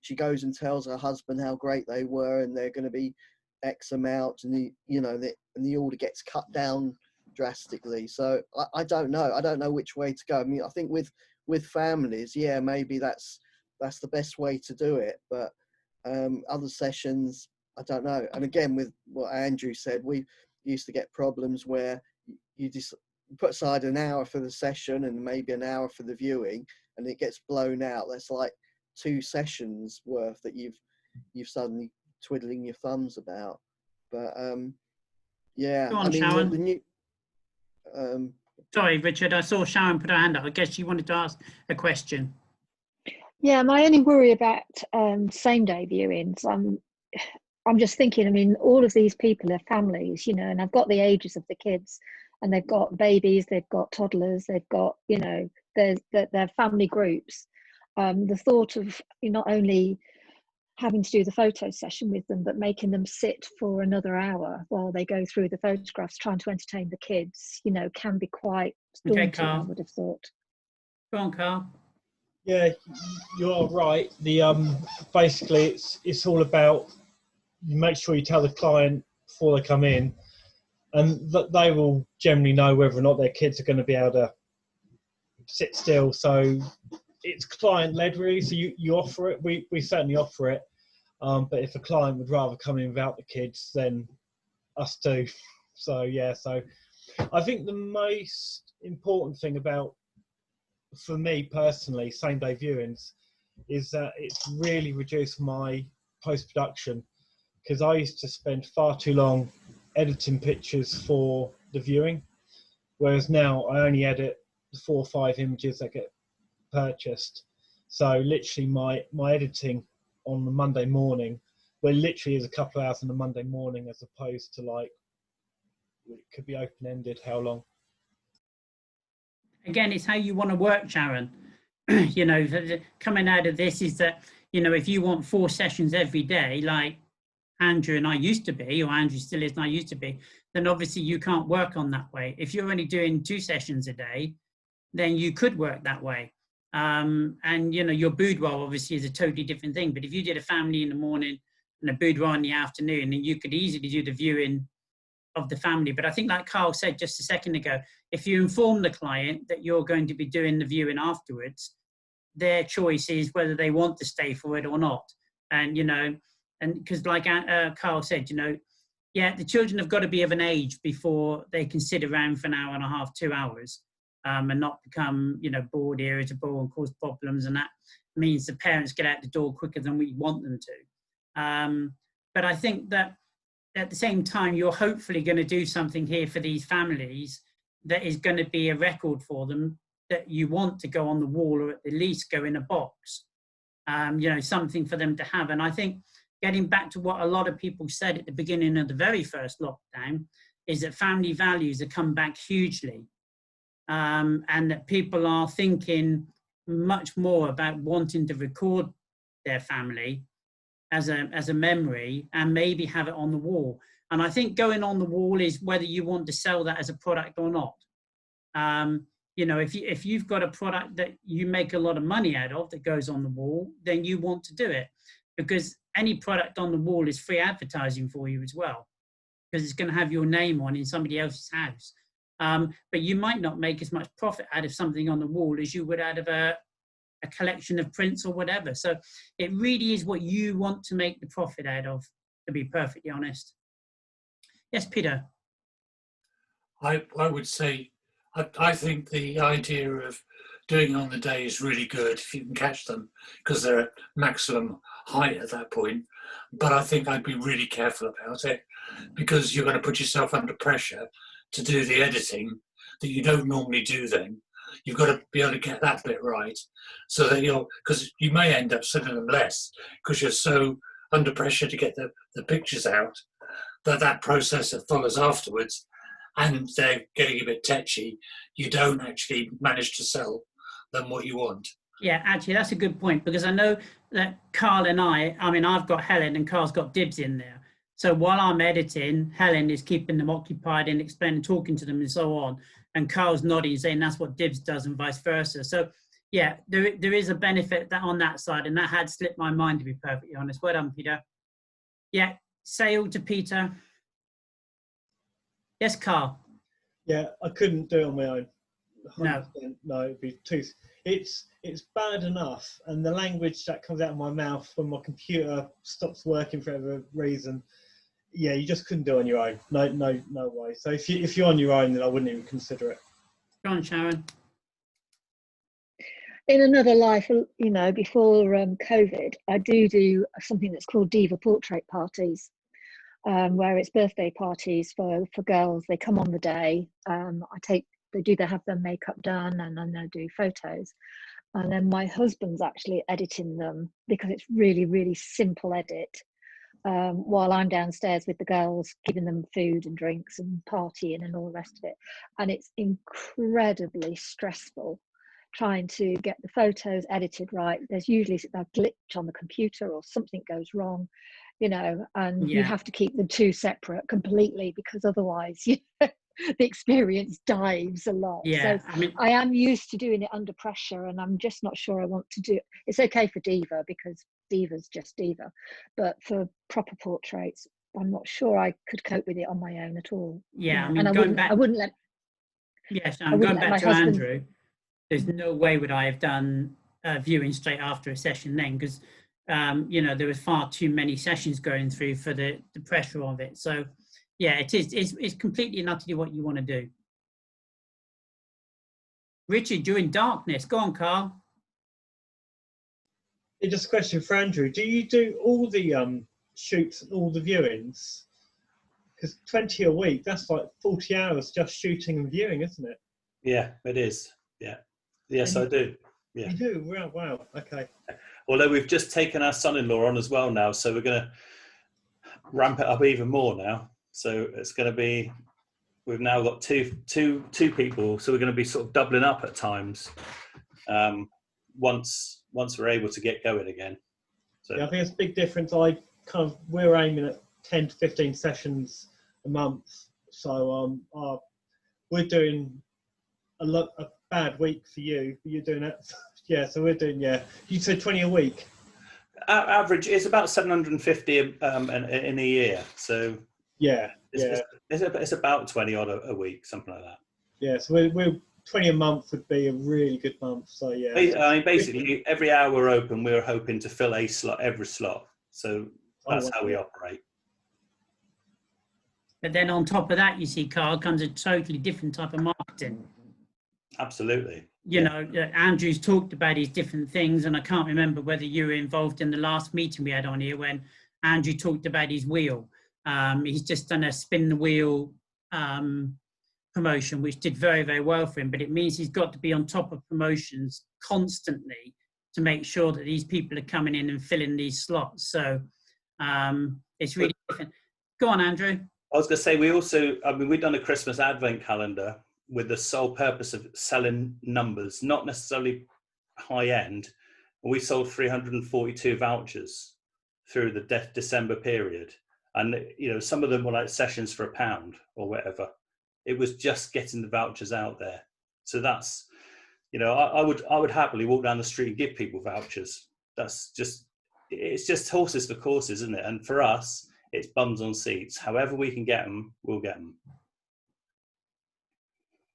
she goes and tells her husband how great they were and they're going to be X amount, and the order gets cut down drastically. So I don't know which way to go. I mean, I think with families, yeah, maybe that's the best way to do it, but other sessions, I don't know. And again, with what Andrew said, we used to get problems where you just put aside an hour for the session and maybe an hour for the viewing, and it gets blown out. That's like 2 sessions worth that you've suddenly twiddling your thumbs about. But yeah, Go on, I mean, Sharon. the new Sorry, Richard, I saw Sharon put her hand up. I guess she wanted to ask a question. Yeah, my only worry about same day viewings, I'm just thinking, I mean, all of these people are families, and I've got the ages of the kids, and they've got babies, they've got toddlers, they've got, they're family groups. The thought of not only having to do the photo session with them, but making them sit for another hour while they go through the photographs, trying to entertain the kids, can be quite daunting, Carl. I would have thought. Go on, Carl. Yeah, you are right. The basically it's all about, you make sure you tell the client before they come in, and that they will generally know whether or not their kids are going to be able to sit still. So it's client led really. So you offer it. We certainly offer it. But if a client would rather come in without the kids, then us too. So yeah. So I think the most important thing about, for me personally, same day viewings, is that it's really reduced my post-production, because I used to spend far too long editing pictures for the viewing, whereas now I only edit the 4 or 5 images that get purchased. So literally my editing on the Monday morning, well, literally is a couple of hours on the Monday morning, as opposed to like, it could be open-ended how long. Again, it's how you want to work, Sharon. Coming out of this is that, if you want 4 sessions every day, like Andrew and I used to be, or Andrew still is and I used to be, then obviously you can't work on that way. If you're only doing 2 sessions a day, then you could work that way. And, your boudoir obviously is a totally different thing. But if you did a family in the morning and a boudoir in the afternoon, then you could easily do the viewing of the family. But I think, like Carl said just a second ago, if you inform the client that you're going to be doing the viewing afterwards, their choice is whether they want to stay for it or not. And, and because like Carl said, the children have got to be of an age before they can sit around for an hour and a half, 2 hours, and not become, bored, irritable, and cause problems. And that means the parents get out the door quicker than we want them to. But I think that at the same time, you're hopefully going to do something here for these families that is going to be a record for them that you want to go on the wall, or at the least go in a box, something for them to have. And I think getting back to what a lot of people said at the beginning of the very first lockdown is that family values have come back hugely, and that people are thinking much more about wanting to record their family as a memory and maybe have it on the wall. And I think going on the wall is whether you want to sell that as a product or not. If you've got a product that you make a lot of money out of that goes on the wall, then you want to do it, because any product on the wall is free advertising for you as well, because it's going to have your name on in somebody else's house. But you might not make as much profit out of something on the wall as you would out of a collection of prints or whatever. So it really is what you want to make the profit out of, to be perfectly honest. Yes, Peter. I would say, I think the idea of doing on the day is really good if you can catch them, because they're at maximum height at that point. But I think I'd be really careful about it, because you're going to put yourself under pressure to do the editing that you don't normally do then. you've got to be able to get that bit right, so that because you may end up sending them less because you're so under pressure to get the pictures out, that process that follows afterwards, and they're getting a bit tetchy, you don't actually manage to sell them what you want. Yeah, actually, that's a good point, because I know that Carl and I mean, I've got Helen and Carl's got Dibs in there. So while I'm editing, Helen is keeping them occupied and explaining, talking to them and so on. And Carl's nodding, saying that's what Dibs does and vice versa. So yeah, there is a benefit that on that side, and that had slipped my mind, to be perfectly honest. Well done, Peter. Yeah, sale to Peter. Yes, Carl. Yeah, I couldn't do it on my own. No. No, it'd be too. It's bad enough, and the language that comes out of my mouth when my computer stops working for whatever reason, yeah, you just couldn't do it on your own. No way. So if you're on your own, then I wouldn't even consider it. Go on, Sharon. In another life, you know, before COVID, I do something that's called diva portrait parties, where it's birthday parties for girls. They come on the day. They have their makeup done, and then they do photos. And then my husband's actually editing them, because it's really, really simple edit, while I'm downstairs with the girls, giving them food and drinks and partying and all the rest of it. And it's incredibly stressful trying to get the photos edited right. There's usually a glitch on the computer or something goes wrong, you know, and you have to keep them two separate completely, because otherwise the experience dives a lot. Yeah, so I mean, I am used to doing it under pressure, and I'm just not sure I want to do it. It's okay for diva, because diva's just diva, but for proper portraits, I'm not sure I could cope with it on my own at all. yeah, you know? I mean, I wouldn't let yes, I'm going back to Andrew. There's no way would I have done viewing straight after a session then, because you know, there was far too many sessions going through for the pressure of it. So yeah, it's completely and utterly what you want to do. Richard, you're in darkness. Go on, Carl. Just a question for Andrew. Do you do all the shoots and all the viewings? Because 20 a week, that's like 40 hours just shooting and viewing, isn't it? Yeah, it is. Yeah. Yes, I do. Yeah. You do? Wow. Okay. Although we've just taken our son-in-law on as well now, so we're going to ramp it up even more now. So it's going to be, we've now got two people, so we're going to be sort of doubling up at times once we're able to get going again. So yeah, I think it's a big difference. We're aiming at 10 to 15 sessions a month, so we're doing a bad week for you. You're doing it, yeah. So we're doing, yeah. You said 20 a week. Our average is about 750 in a year. So yeah, it's about 20 odd a week, something like that. Yeah, so we're 20 a month would be a really good month. So yeah. I mean, basically, every hour we're open, we're hoping to fill a slot, every slot. So that's how we operate. But then on top of that, you see, Carl, comes a totally different type of marketing. Absolutely. You know, Andrew's talked about his different things, and I can't remember whether you were involved in the last meeting we had on here when Andrew talked about his wheel. He's just done a spin the wheel promotion, which did very, very well for him, but it means he's got to be on top of promotions constantly to make sure that these people are coming in and filling these slots. So it's really different. Go on, Andrew. I was going to say, we've done a Christmas advent calendar with the sole purpose of selling numbers, not necessarily high end. We sold 342 vouchers through the December period. And, you know, some of them were like sessions for £1 or whatever. It was just getting the vouchers out there. So that's, you know, I would happily walk down the street and give people vouchers. It's just horses for courses, isn't it? And for us, it's bums on seats. However we can get them, we'll get them.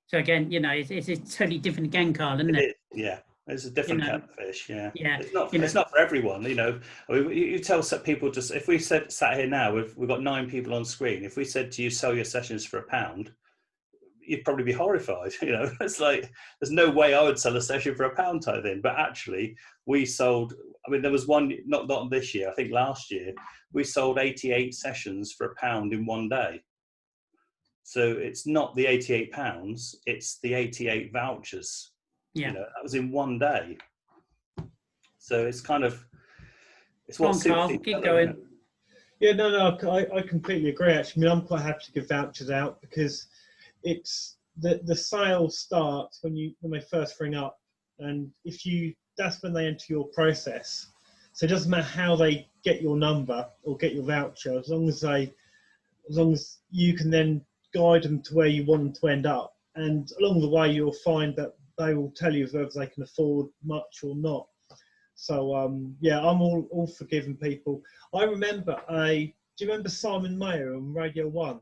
So again, you know, it's totally different again, Carl, isn't it? Yeah, it's a different kettle of fish. Yeah, it's not for everyone. You know, I mean, you tell people just, if we sat here now, we've got 9 people on screen. If we said to you, sell your sessions for £1, you'd probably be horrified. You know, it's like, there's no way I would sell a session for £1 type thing. But actually, we sold, I mean, there was one, not this year, I think last year, we sold 88 sessions for £1 in one day. So it's not the £88, it's the 88 vouchers. Yeah. You know, that was in one day. So it's kind of, it's Go what on, suits Carl, each keep other, going. isn't it? Yeah, no, I completely agree. Actually, I mean, I'm quite happy to give vouchers out because it's the sale starts when they first ring up, and that's when they enter your process. So it doesn't matter how they get your number or get your voucher, as long as you can then guide them to where you want them to end up. And along the way, you'll find that they will tell you whether they can afford much or not. So yeah, I'm all for giving people. I remember do you remember Simon Mayer on Radio 1?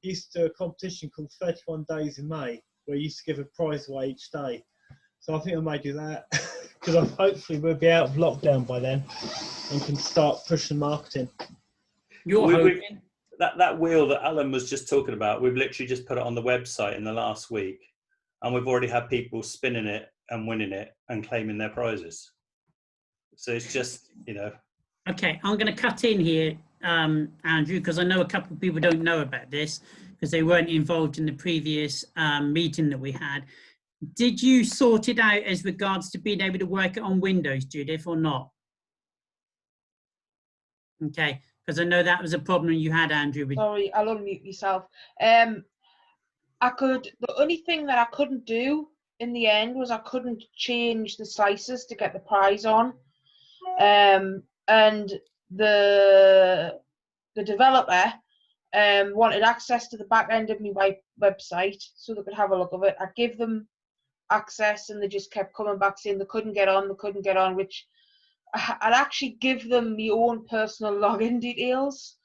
He used to do a competition called 31 Days in May, where he used to give a prize away each day. So I think I may do that because hopefully we'll be out of lockdown by then and can start pushing marketing. You're hoping. That wheel that Alan was just talking about, we've literally just put it on the website in the last week, and we've already had people spinning it and winning it and claiming their prizes. So it's just, you know. Okay, I'm going to cut in here, Andrew, because I know a couple of people don't know about this because they weren't involved in the previous meeting that we had. Did you sort it out as regards to being able to work it on Windows, Judith, or not? Okay, because I know that was a problem you had, Andrew. Sorry, I'll unmute myself. The only thing that I couldn't do in the end was I couldn't change the slices to get the prize on. And the developer wanted access to the back end of my website so they could have a look of it. I gave them access and they just kept coming back saying they couldn't get on, which I'd actually give them my own personal login details,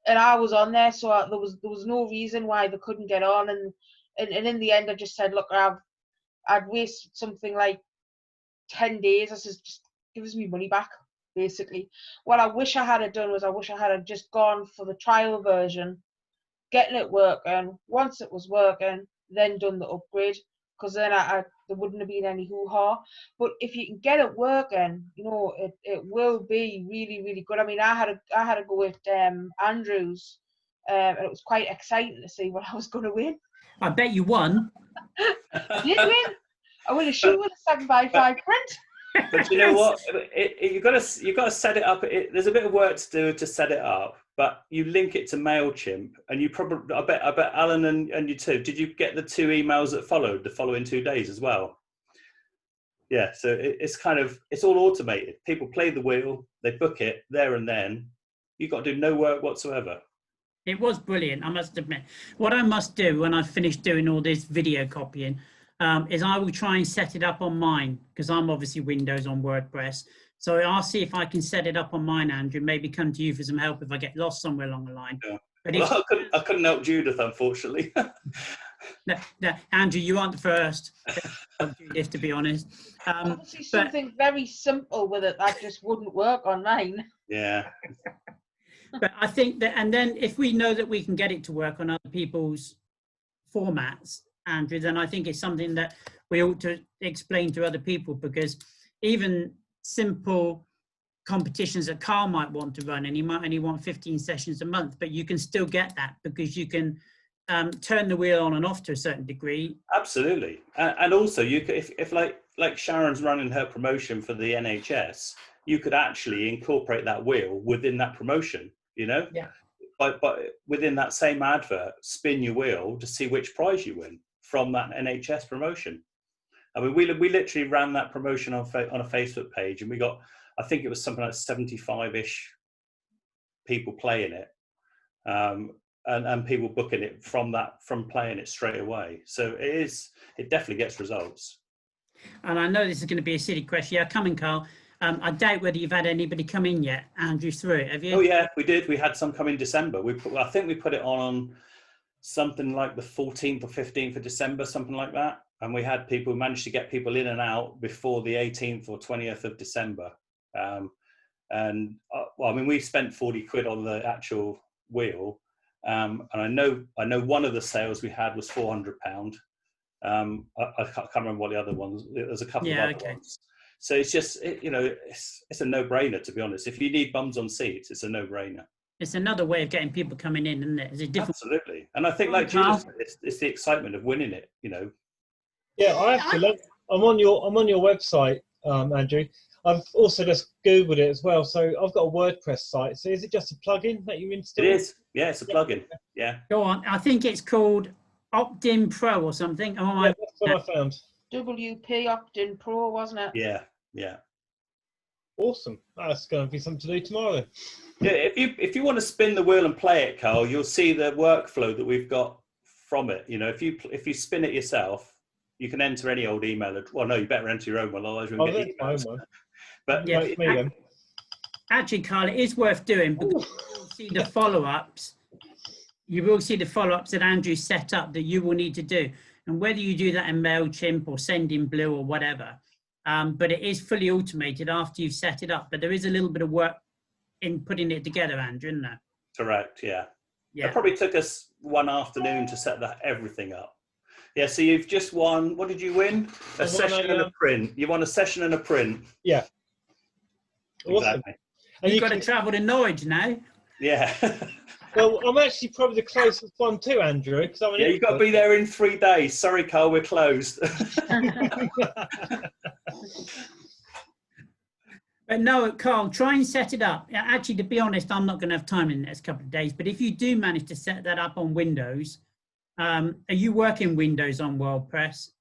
and I was on there, so there was no reason why they couldn't get on. And in the end, I just said, look, I'd wasted something like 10 days. I said, just give us me money back, basically. What I wish I had done was I had just gone for the trial version, getting it working. Once it was working, then done the upgrade, because then there wouldn't have been any hoo-ha. But if you can get it working, you know, it will be really, really good. I mean, I had to go with Andrews, and it was quite exciting to see what I was going to win. I bet you won. I did win. I won a shoe with a 7x5 print. But you know what? You've got to set it up. There's a bit of work to do to set it up, but you link it to MailChimp, and you probably, I bet Alan and you too. Did you get the 2 emails that followed the following 2 days as well? Yeah. So it's all automated. People play the wheel, they book it there and then. You've got to do no work whatsoever. It was brilliant, I must admit. What I must do when I finish doing all this video copying is I will try and set it up on mine, because I'm obviously Windows on WordPress. So I'll see if I can set it up on mine, Andrew, maybe come to you for some help if I get lost somewhere along the line. Yeah. But Well, I couldn't help Judith, unfortunately. no, Andrew, you aren't the first, Judith, to be honest. Obviously something very simple with it that just wouldn't work on mine. Yeah. But I think that, and then if we know that we can get it to work on other people's formats, Andrew, then I think it's something that we ought to explain to other people, because even simple competitions that Carl might want to run, and he might only want 15 sessions a month, but you can still get that because you can turn the wheel on and off to a certain degree. Absolutely. And also, you could, if like Sharon's running her promotion for the NHS, you could actually incorporate that wheel within that promotion, you know? Yeah. But within that same advert, spin your wheel to see which prize you win from that NHS promotion. I mean, we literally ran that promotion on a Facebook page, and we got, I think it was something like 75-ish people playing it, and people booking it from playing it straight away. So it definitely gets results. And I know this is going to be a silly question. Yeah, come in, Carl. I doubt whether you've had anybody come in yet, Andrew, through it, have you? Oh yeah, we did. We had some come in December. I think we put it on something like the 14th or 15th of December, something like that. And we had managed to get people in and out before the 18th or 20th of December. Well, I mean, we spent 40 quid on the actual wheel. And I know one of the sales we had was £400. I can't remember what the other ones. There's a couple of other ones. So it's just, it's a no-brainer, to be honest. If you need bums on seats, it's a no-brainer. It's another way of getting people coming in, isn't it? It's a different. Absolutely. And I think, like Judith said, it's the excitement of winning it, you know. Yeah, I actually I'm on your website, Andrew. I've also just Googled it as well. So I've got a WordPress site. So is it just a plugin that you install? It is. Yeah, it's a plugin. Yeah. Go on. I think it's called Opt-in Pro or something. Oh, Yeah, that's what I found. WP Opt-in Pro, wasn't it? Yeah. Yeah. Awesome. That's going to be something to do tomorrow. Yeah. If you want to spin the wheel and play it, Carl, you'll see the workflow that we've got from it. You know, if you spin it yourself, you can enter any old email. Well, no, you better enter your own one, otherwise we won't get emails. But yeah, me then. Actually, Carl, it is worth doing because you will see the follow-ups. You will see the follow-ups that Andrew set up that you will need to do. And whether you do that in MailChimp or Sendinblue or whatever, but it is fully automated after you've set it up. But there is a little bit of work in putting it together, Andrew, isn't there? Correct, yeah. Yeah. It probably took us one afternoon to set everything up. Yeah, so you've just won, what did you win? A session and a print. You won a session and a print. Yeah. Awesome. Exactly. And You've got to travel to Norwich now. Yeah. Well, I'm actually probably the closest one too, Andrew. Yeah, you've got to be there in 3 days. Sorry, Carl, we're closed. But no, Carl, try and set it up. Actually, to be honest, I'm not going to have time in the next couple of days. But if you do manage to set that up on Windows, are you working Windows on WordPress?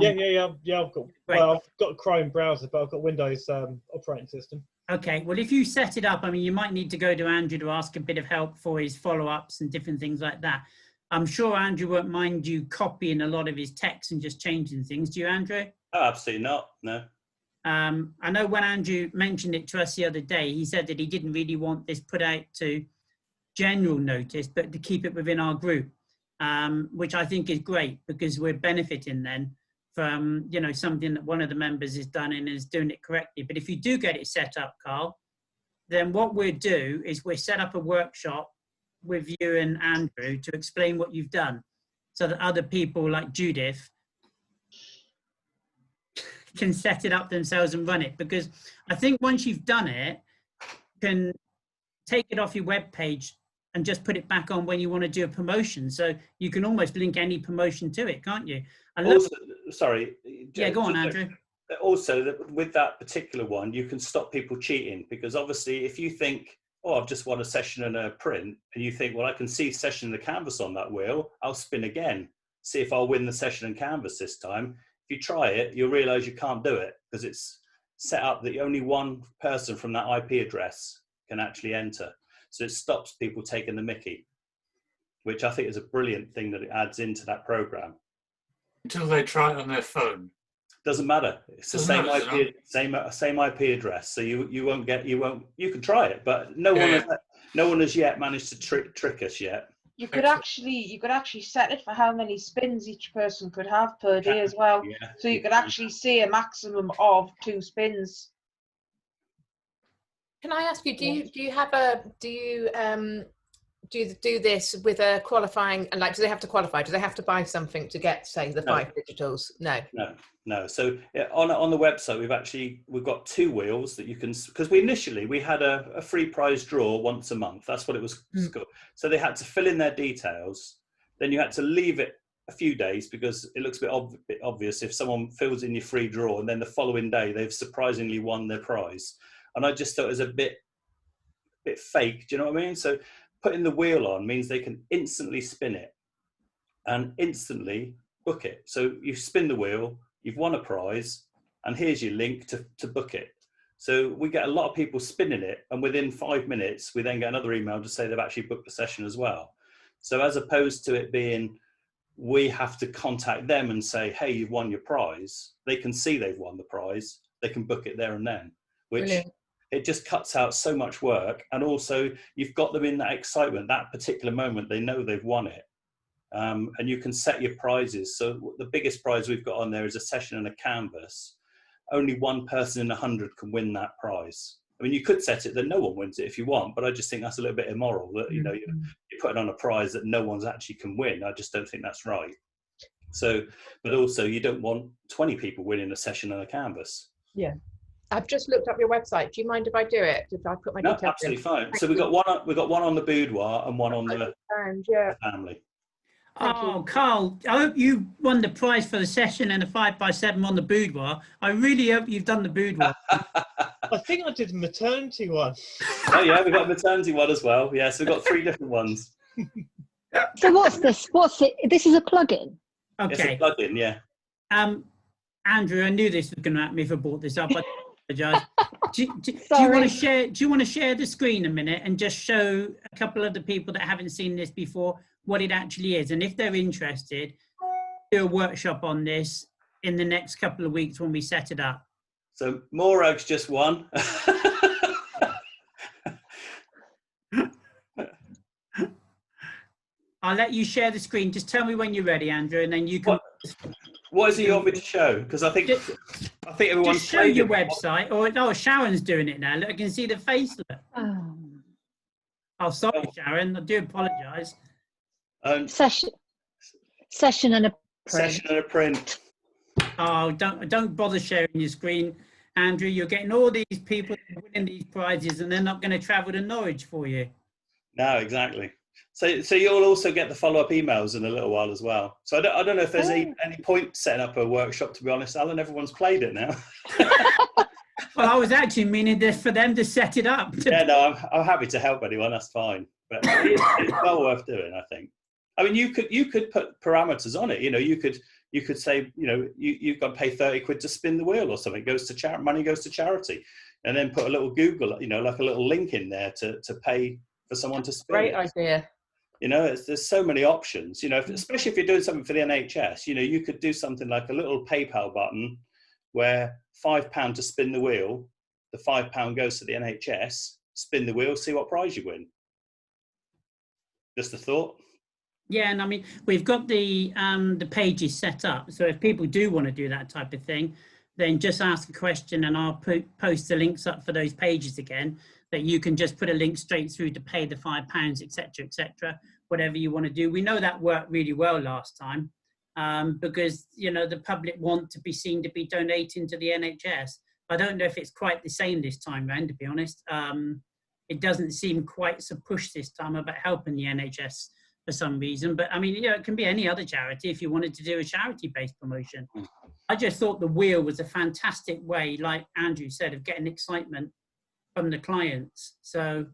Yeah. I've got a Chrome browser, but I've got Windows operating system. Okay, well, if you set it up, I mean, you might need to go to Andrew to ask a bit of help for his follow-ups and different things like that. I'm sure Andrew won't mind you copying a lot of his text and just changing things. Do you, Andrew? Oh, absolutely not, no. I know when Andrew mentioned it to us the other day, he said that he didn't really want this put out to general notice, but to keep it within our group, which I think is great because we're benefiting then from, you know, something that one of the members has done and is doing it correctly. But if you do get it set up, Carl, then what we'll do is we'll set up a workshop with you and Andrew to explain what you've done so that other people like Judith can set it up themselves and run it. Because I think once you've done it, you can take it off your web page and just put it back on when you want to do a promotion. So you can almost link any promotion to it, can't you? Also, sorry. Yeah, go on, Andrew. Also, with that particular one, you can stop people cheating because obviously if you think, oh, I've just won a session and a print, and you think, well, I can see session and the canvas on that wheel, I'll spin again, see if I'll win the session and canvas this time. If you try it, you'll realize you can't do it because it's set up that only one person from that IP address can actually enter. So it stops people taking the mickey, which I think is a brilliant thing that it adds into that program. Until they try it on their phone. Doesn't matter. It's the same IP address. So you can try it, but no one has yet managed to trick us yet. You could actually set it for how many spins each person could have per day as well. Yeah. So you could actually see a maximum of 2 spins. Can I ask you, do this with a qualifying, like, do they have to qualify? Do they have to buy something to get, say, the 5 digitals? No. So on the website, we've got 2 wheels that you can, because we had a free prize draw once a month. That's what it was. So they had to fill in their details. Then you had to leave it a few days because it looks a bit obvious if someone fills in your free draw and then the following day they've surprisingly won their prize. And I just thought it was a bit fake. Do you know what I mean? So putting the wheel on means they can instantly spin it and instantly book it. So you spin the wheel, you've won a prize, and here's your link to book it. So we get a lot of people spinning it, and within 5 minutes, we then get another email to say they've actually booked the session as well. So as opposed to it being, we have to contact them and say, hey, you've won your prize, they can see they've won the prize, they can book it there and then, which Brilliant. It just cuts out so much work. And also you've got them in that excitement, that particular moment, they know they've won it. And you can set your prizes. So the biggest prize we've got on there is a session and a canvas. Only one person in 100 can win that prize. I mean, you could set it that no one wins it if you want, but I just think that's a little bit immoral that, you know, you're putting on a prize that no one's actually can win. I just don't think that's right. So, but also you don't want 20 people winning a session and a canvas. Yeah. I've just looked up your website. Do you mind if I do it? If I put my details absolutely in? fine. So we've got one on the boudoir and one on the family. Thank Oh, you. Carl, I hope you won the prize for the session and the 5x7 on the boudoir. I really hope you've done the boudoir. I think I did a maternity one. Oh yeah, we've got a maternity one as well. Yeah, so we've got 3 different ones. So what's this? What's it? This is a plugin. It's a Okay. plug-in, yeah. Andrew, I knew this was going to happen if I brought this up. I apologise. Do you want to Sorry. share? Do you want to share the screen a minute and just show a couple of the people that haven't seen this before what it actually is, and if they're interested, do a workshop on this in the next couple of weeks when we set it up. So Morag's just won. I'll let you share the screen. Just tell me when you're ready, Andrew, and then you can What is it you want me to show? Because I think everyone's just show played your it. website. Or no, Sharon's doing it now. Look, I can see the face. Look. Oh, sorry, Sharon. I do apologise. Session and a print. Session and a print. Oh, don't bother sharing your screen, Andrew. You're getting all these people winning these prizes, and they're not going to travel to Norwich for you. No, exactly. So you'll also get the follow-up emails in a little while as well. So I don't know if there's any point setting up a workshop, to be honest, Alan. Everyone's played it now. Well, I was actually meaning this for them to set it up. Yeah, no, I'm happy to help anyone. That's fine. But it's well worth doing, I think. I mean, you could put parameters on it. You know, you could say, you know, you've got to pay 30 quid to spin the wheel or something. Money goes to charity, and then put a little Google, you know, like a little link in there to pay for someone to spin. Great it. idea. You know, there's so many options. You know, especially if you're doing something for the NHS. You know, you could do something like a little PayPal button where £5 to spin the wheel. The £5 goes to the NHS. Spin the wheel, see what prize you win. Just a thought. Yeah, and I mean, we've got the pages set up. So if people do want to do that type of thing, then just ask a question and I'll post the links up for those pages again, that you can just put a link straight through to pay the £5, etc., whatever you want to do. We know that worked really well last time because, you know, the public want to be seen to be donating to the NHS. I don't know if it's quite the same this time round, to be honest. It doesn't seem quite so pushed this time about helping the NHS for some reason. But I mean, you know, it can be any other charity if you wanted to do a charity-based promotion. I just thought the wheel was a fantastic way, like Andrew said, of getting excitement from the clients. So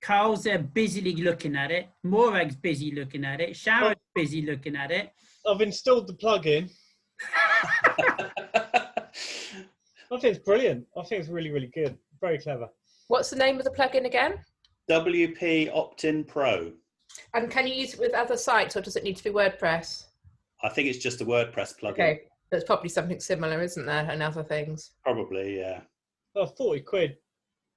Carl's there busily looking at it. Morag's busy looking at it. Sharon's busy looking at it. I've installed the plugin. I think it's brilliant. I think it's really, really good. Very clever. What's the name of the plugin again? WP Opt-in Pro. And can you use it with other sites, or does it need to be WordPress? I think it's just a WordPress plugin. Okay, there's probably something similar, isn't there, and other things? Probably, yeah. Oh, 40 quid.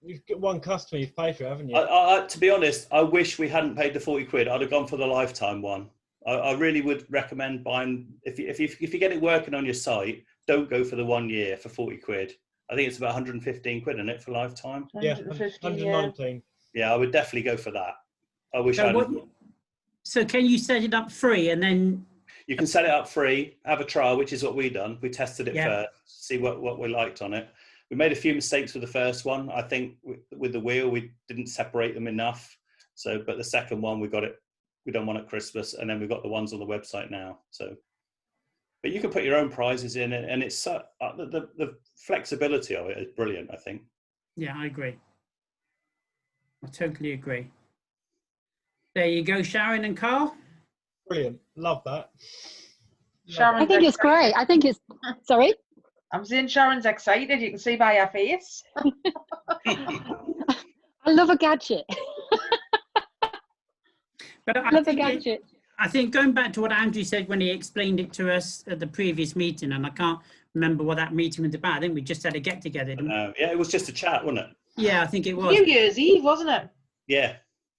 You've got one customer you've paid for, haven't you? To be honest, I wish we hadn't paid the 40 quid. I'd have gone for the lifetime one. I really would recommend buying, if you get it working on your site, don't go for the 1 year for 40 quid. I think it's about 115 quid in it for lifetime. Yeah, 119. Yeah, I would definitely go for that. I wish So can you set it up free and then... You can set it up free, have a trial, which is what we done. We tested it first, see what we liked on it. We made a few mistakes with the first one. I think with the wheel, we didn't separate them enough. So, but the second one, we done one at Christmas, and then we've got the ones on the website now. So, but you can put your own prizes in, and it's the flexibility of it is brilliant, I think. Yeah, I agree. I totally agree. There you go, Sharon and Carl. Brilliant. Love that. Sharon's I think it's great. I think it's... Sorry? I'm seeing Sharon's excited. You can see by her face. I love a gadget. But I think going back to what Andrew said when he explained it to us at the previous meeting, and I can't remember what that meeting was about. I think we just had a get together. Yeah, it was just a chat, wasn't it? Yeah, I think it was. New Year's Eve, wasn't it? Yeah.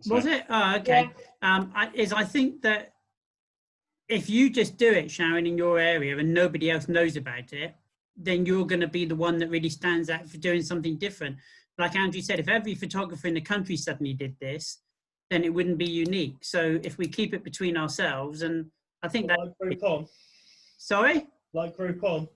Was it? Oh, okay. Yeah. I think that if you just do it, Sharon, in your area and nobody else knows about it, then you're going to be the one that really stands out for doing something different. Like Andrew said, if every photographer in the country suddenly did this, then it wouldn't be unique. So if we keep it between ourselves, and I think that... Like Groupon. Sorry? Like Groupon.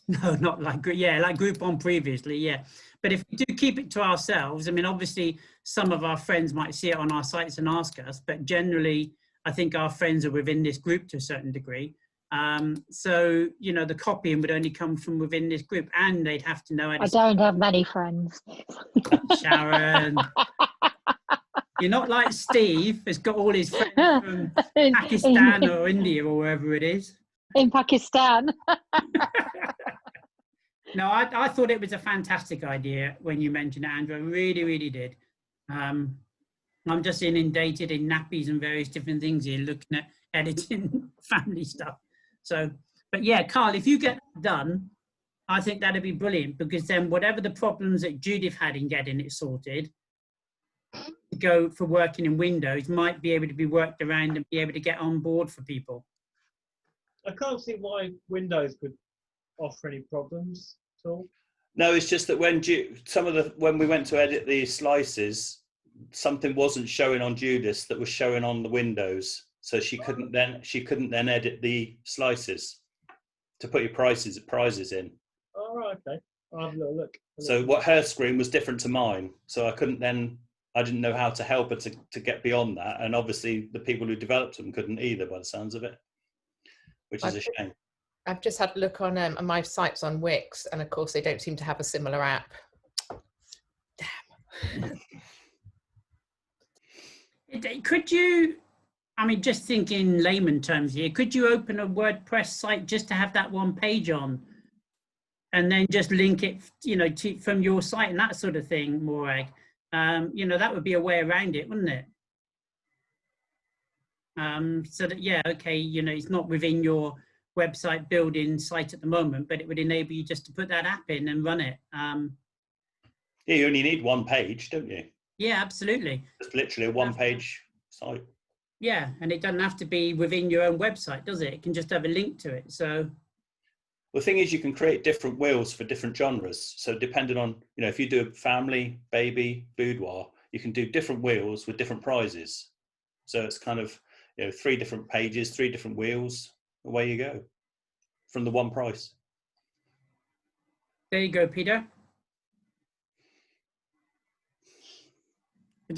No, not like, yeah, like Groupon previously, yeah. But if we do keep it to ourselves, I mean, obviously some of our friends might see it on our sites and ask us, but generally I think our friends are within this group to a certain degree. So, you know, the copying would only come from within this group, and they'd have to know how to... I don't have many friends. Sharon. You're not like Steve, who's got all his friends from Pakistan or India or wherever it is. In Pakistan. No, I thought it was a fantastic idea when you mentioned it, Andrew. I really, really did. I'm just inundated in nappies and various different things here, looking at editing family stuff. So, but yeah, Carl, if you get that done, I think that'd be brilliant, because then whatever the problems that Judith had in getting it sorted, to go for working in Windows might be able to be worked around and be able to get on board for people. I can't see why Windows could offer any problems at all. No, it's just that when when we went to edit the slices, something wasn't showing on Judith's that was showing on the Windows, so she couldn't then edit the slices to put your prizes in. Oh, right, okay. I'll have a little look. So what her screen was different to mine, so I didn't know how to help her to get beyond that, and obviously the people who developed them couldn't either, by the sounds of it, which is a shame. I've just had a look on my sites on Wix, and of course they don't seem to have a similar app. Damn. Could you, I mean, just thinking layman terms here, could you open a WordPress site just to have that one page on, and then just link it, you know, from your site and that sort of thing, Morag? You know, that would be a way around it, wouldn't it? So that, yeah, okay, you know, it's not within your website building site at the moment, but it would enable you just to put that app in and run it. Yeah, you only need one page, don't you? Yeah, absolutely. Just literally a one-page site. Yeah, and it doesn't have to be within your own website, does it? It can just have a link to it. So the thing is, you can create different wheels for different genres. So depending on, you know, if you do family, baby, boudoir, you can do different wheels with different prizes. So it's kind of, you know, 3 different pages, 3 different wheels. Away you go from the one price. There you go, Peter.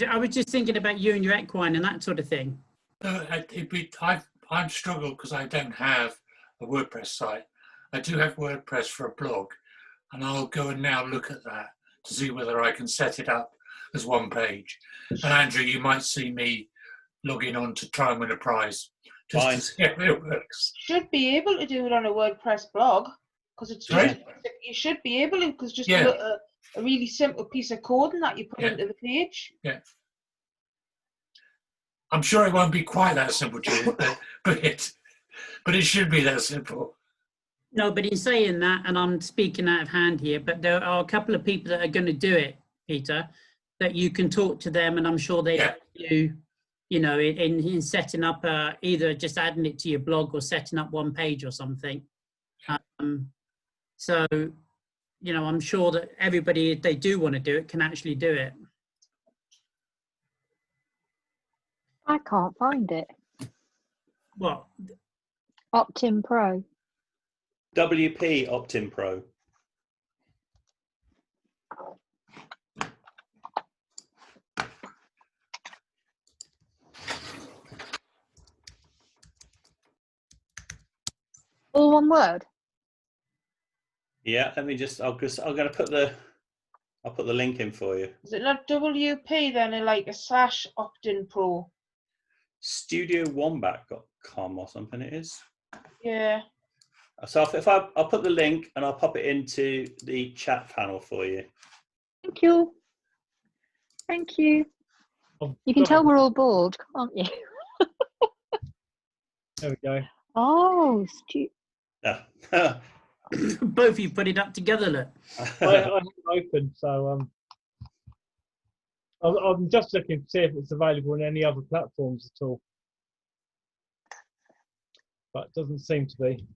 I was just thinking about you and your equine and that sort of thing. I've struggled because I don't have a WordPress site. I do have WordPress for a blog, and I'll go and now look at that to see whether I can set it up as one page. And Andrew, you might see me logging on to try and win a prize just to see how it works. Should be able to do it on a WordPress blog, because it's just, you should be able to, because just a really simple piece of coding that you put into the page. Yeah. I'm sure it won't be quite that simple, Judith, but it should be that simple. No, but in saying that, and I'm speaking out of hand here, but there are a couple of people that are going to do it, Peter, that you can talk to them, and I'm sure they do, you know, in setting up either just adding it to your blog or setting up one page or something. So, you know, I'm sure that everybody, if they do want to do it, can actually do it. I can't find it. What? Optim Pro. WP Optim Pro. All one word? Yeah, let me just, I'm going to put I'll put the link in for you. Is it not WP then, like a / Optin Pro? StudioWombat.com or something it is. Yeah. So I'll put the link and I'll pop it into the chat panel for you. Thank you. Thank you. You can tell we're all bored, can't you? There we go. Oh, Yeah. Both of you put it up together, look. I haven't opened, so I'm just looking to see if it's available on any other platforms at all. But it doesn't seem to be.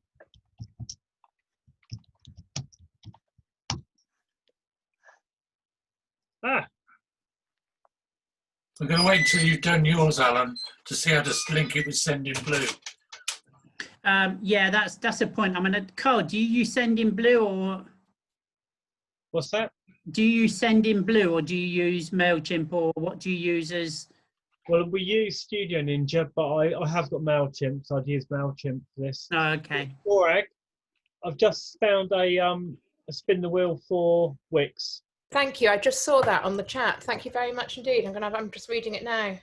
Ah, I'm going to wait till you've done yours, Alan, to see how to link it with Sending Blue. Yeah, that's a point. I mean, Carl, do you use Sending Blue or? what's that? Do you send in Blue or do you use MailChimp, or what do you use as Well, we use Studio Ninja, but I have got MailChimp, so I'd use MailChimp for this. Oh, okay. Morag, I've just found a spin the wheel for Wix. Thank you. I just saw that on the chat. Thank you very much indeed. I'm just reading it now.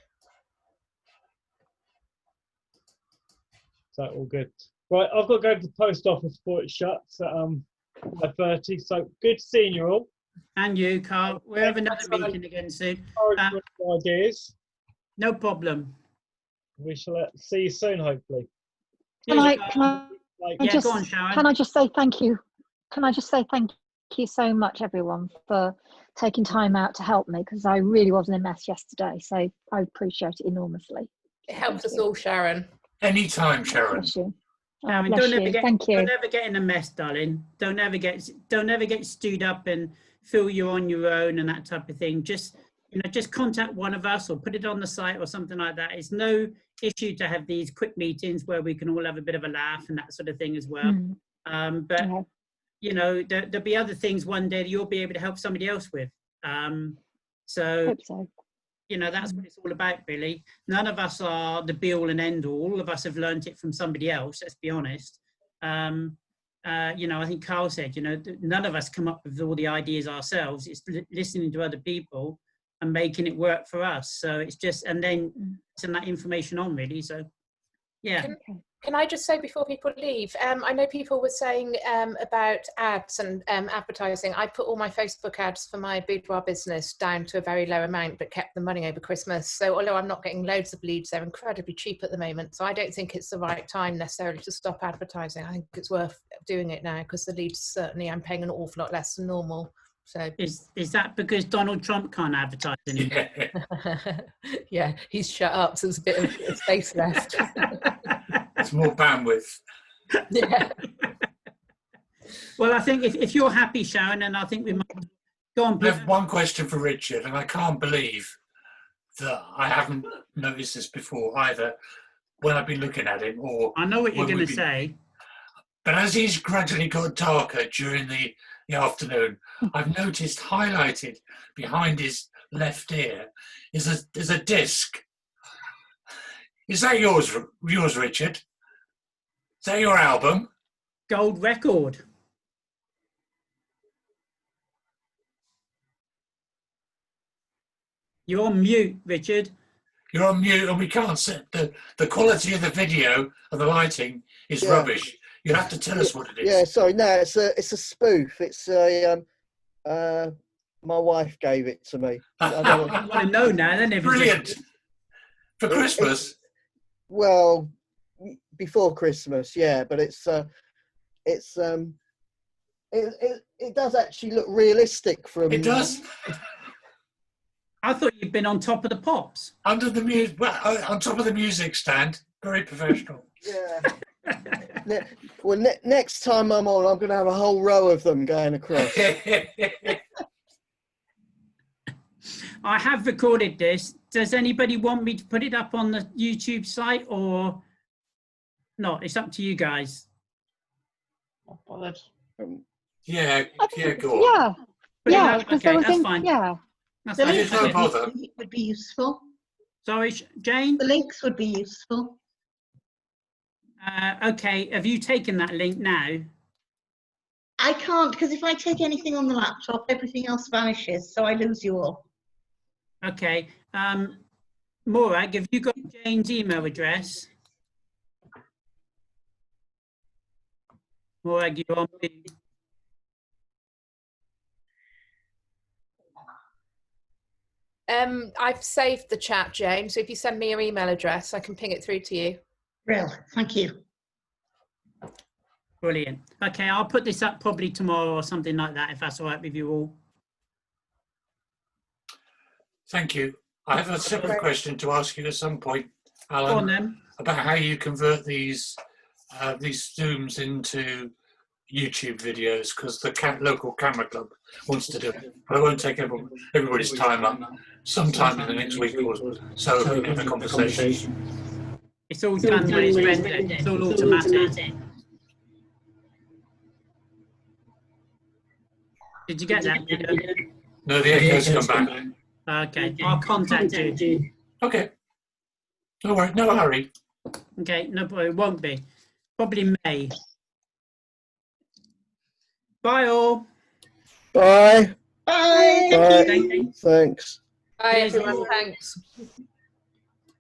So all good. Right, I've got to go to the post office before it shuts at 5:30. So good seeing you all. And you, Carl. We'll have another meeting again soon. Ideas. No problem. We shall see you soon, hopefully. Can I Yeah, just go on, Sharon. can I just say thank you? Can I just say thank you so much, everyone, for taking time out to help me, because I really was in a mess yesterday. So I appreciate it enormously. It helps us all, Sharon. Anytime, Sharon. Bless you. Sharon, Bless don't ever you. get, Thank you. don't ever get in a mess, darling. Don't ever get stewed up and feel you're on your own and that type of thing. Just just contact one of us or put it on the site or something like that. It's no issue to have these quick meetings where we can all have a bit of a laugh and that sort of thing as well. But there'll be other things one day that you'll be able to help somebody else with. So Hope so. That's what it's all about, really. None of us are the be all and end all. All of us have learned it from somebody else, let's be honest. I think Carl said, none of us come up with all the ideas ourselves. It's listening to other people and making it work for us. So it's just, and then send that information on, really. So, yeah. Can I just say before people leave, I know people were saying about ads and advertising. I put all my Facebook ads for my boudoir business down to a very low amount, but kept the money over Christmas. So although I'm not getting loads of leads, they're incredibly cheap at the moment. So I don't think it's the right time necessarily to stop advertising. I think it's worth doing it now because the leads, certainly I'm paying an awful lot less than normal. So is that because Donald Trump can't advertise anymore? Yeah, he's shut up, so there's a bit of space left. It's more bandwidth. Yeah. Well, I think if you're happy, Sharon, and I think we might go on. I have one question for Richard, and I can't believe that I haven't noticed this before either when I've been looking at him. Or I know what you're going to say. But as he's gradually got darker during the afternoon, I've noticed highlighted behind his left ear is a disc. Is that yours, Richard? Is that your album? Gold record. You're on mute, Richard. You're on mute, and we can't set the quality of the video and the lighting is rubbish. You'll have to tell us what it is. Yeah, sorry, no, it's a spoof. It's my wife gave it to me. I want to know now, then. Brilliant. For Christmas. Well, before Christmas, yeah, but it does actually look realistic from. It does. I thought you'd been on top of the pops. Under the music, on top of the music stand. Very professional. Yeah. Well, next time I'm on, I'm going to have a whole row of them going across. I have recorded this. Does anybody want me to put it up on the YouTube site or not? It's up to you guys. Yeah, go on. Yeah, because okay, that's fine. Yeah. The links no bother. would be useful. Sorry, Jane? The links would be useful. Okay, have you taken that link now? I can't, because if I take anything on the laptop, everything else vanishes, so I lose you all. Okay. Morag, have you got Jane's email address? Morag, you're on mute. I've saved the chat, Jane, so if you send me your email address, I can ping it through to you. Real, thank you. Brilliant. Okay, I'll put this up probably tomorrow or something like that, if that's all right with you all. Thank you. I have a separate question to ask you at some point, Alan, Go on, then. about how you convert these Zooms into YouTube videos, because the local camera club wants to do it. But I won't take everybody's time up. Sometime in the next week or so, we can have a conversation. It's all done when it's rendered. It's all automatic. Did you get that? No, the echo's come back. Okay, I'll contact you. Okay. All right, no hurry. Okay, no problem. It won't be. Probably May. Bye all. Bye. Bye. Bye. Thank you. Thanks. Bye, Cheers. everyone. Thanks.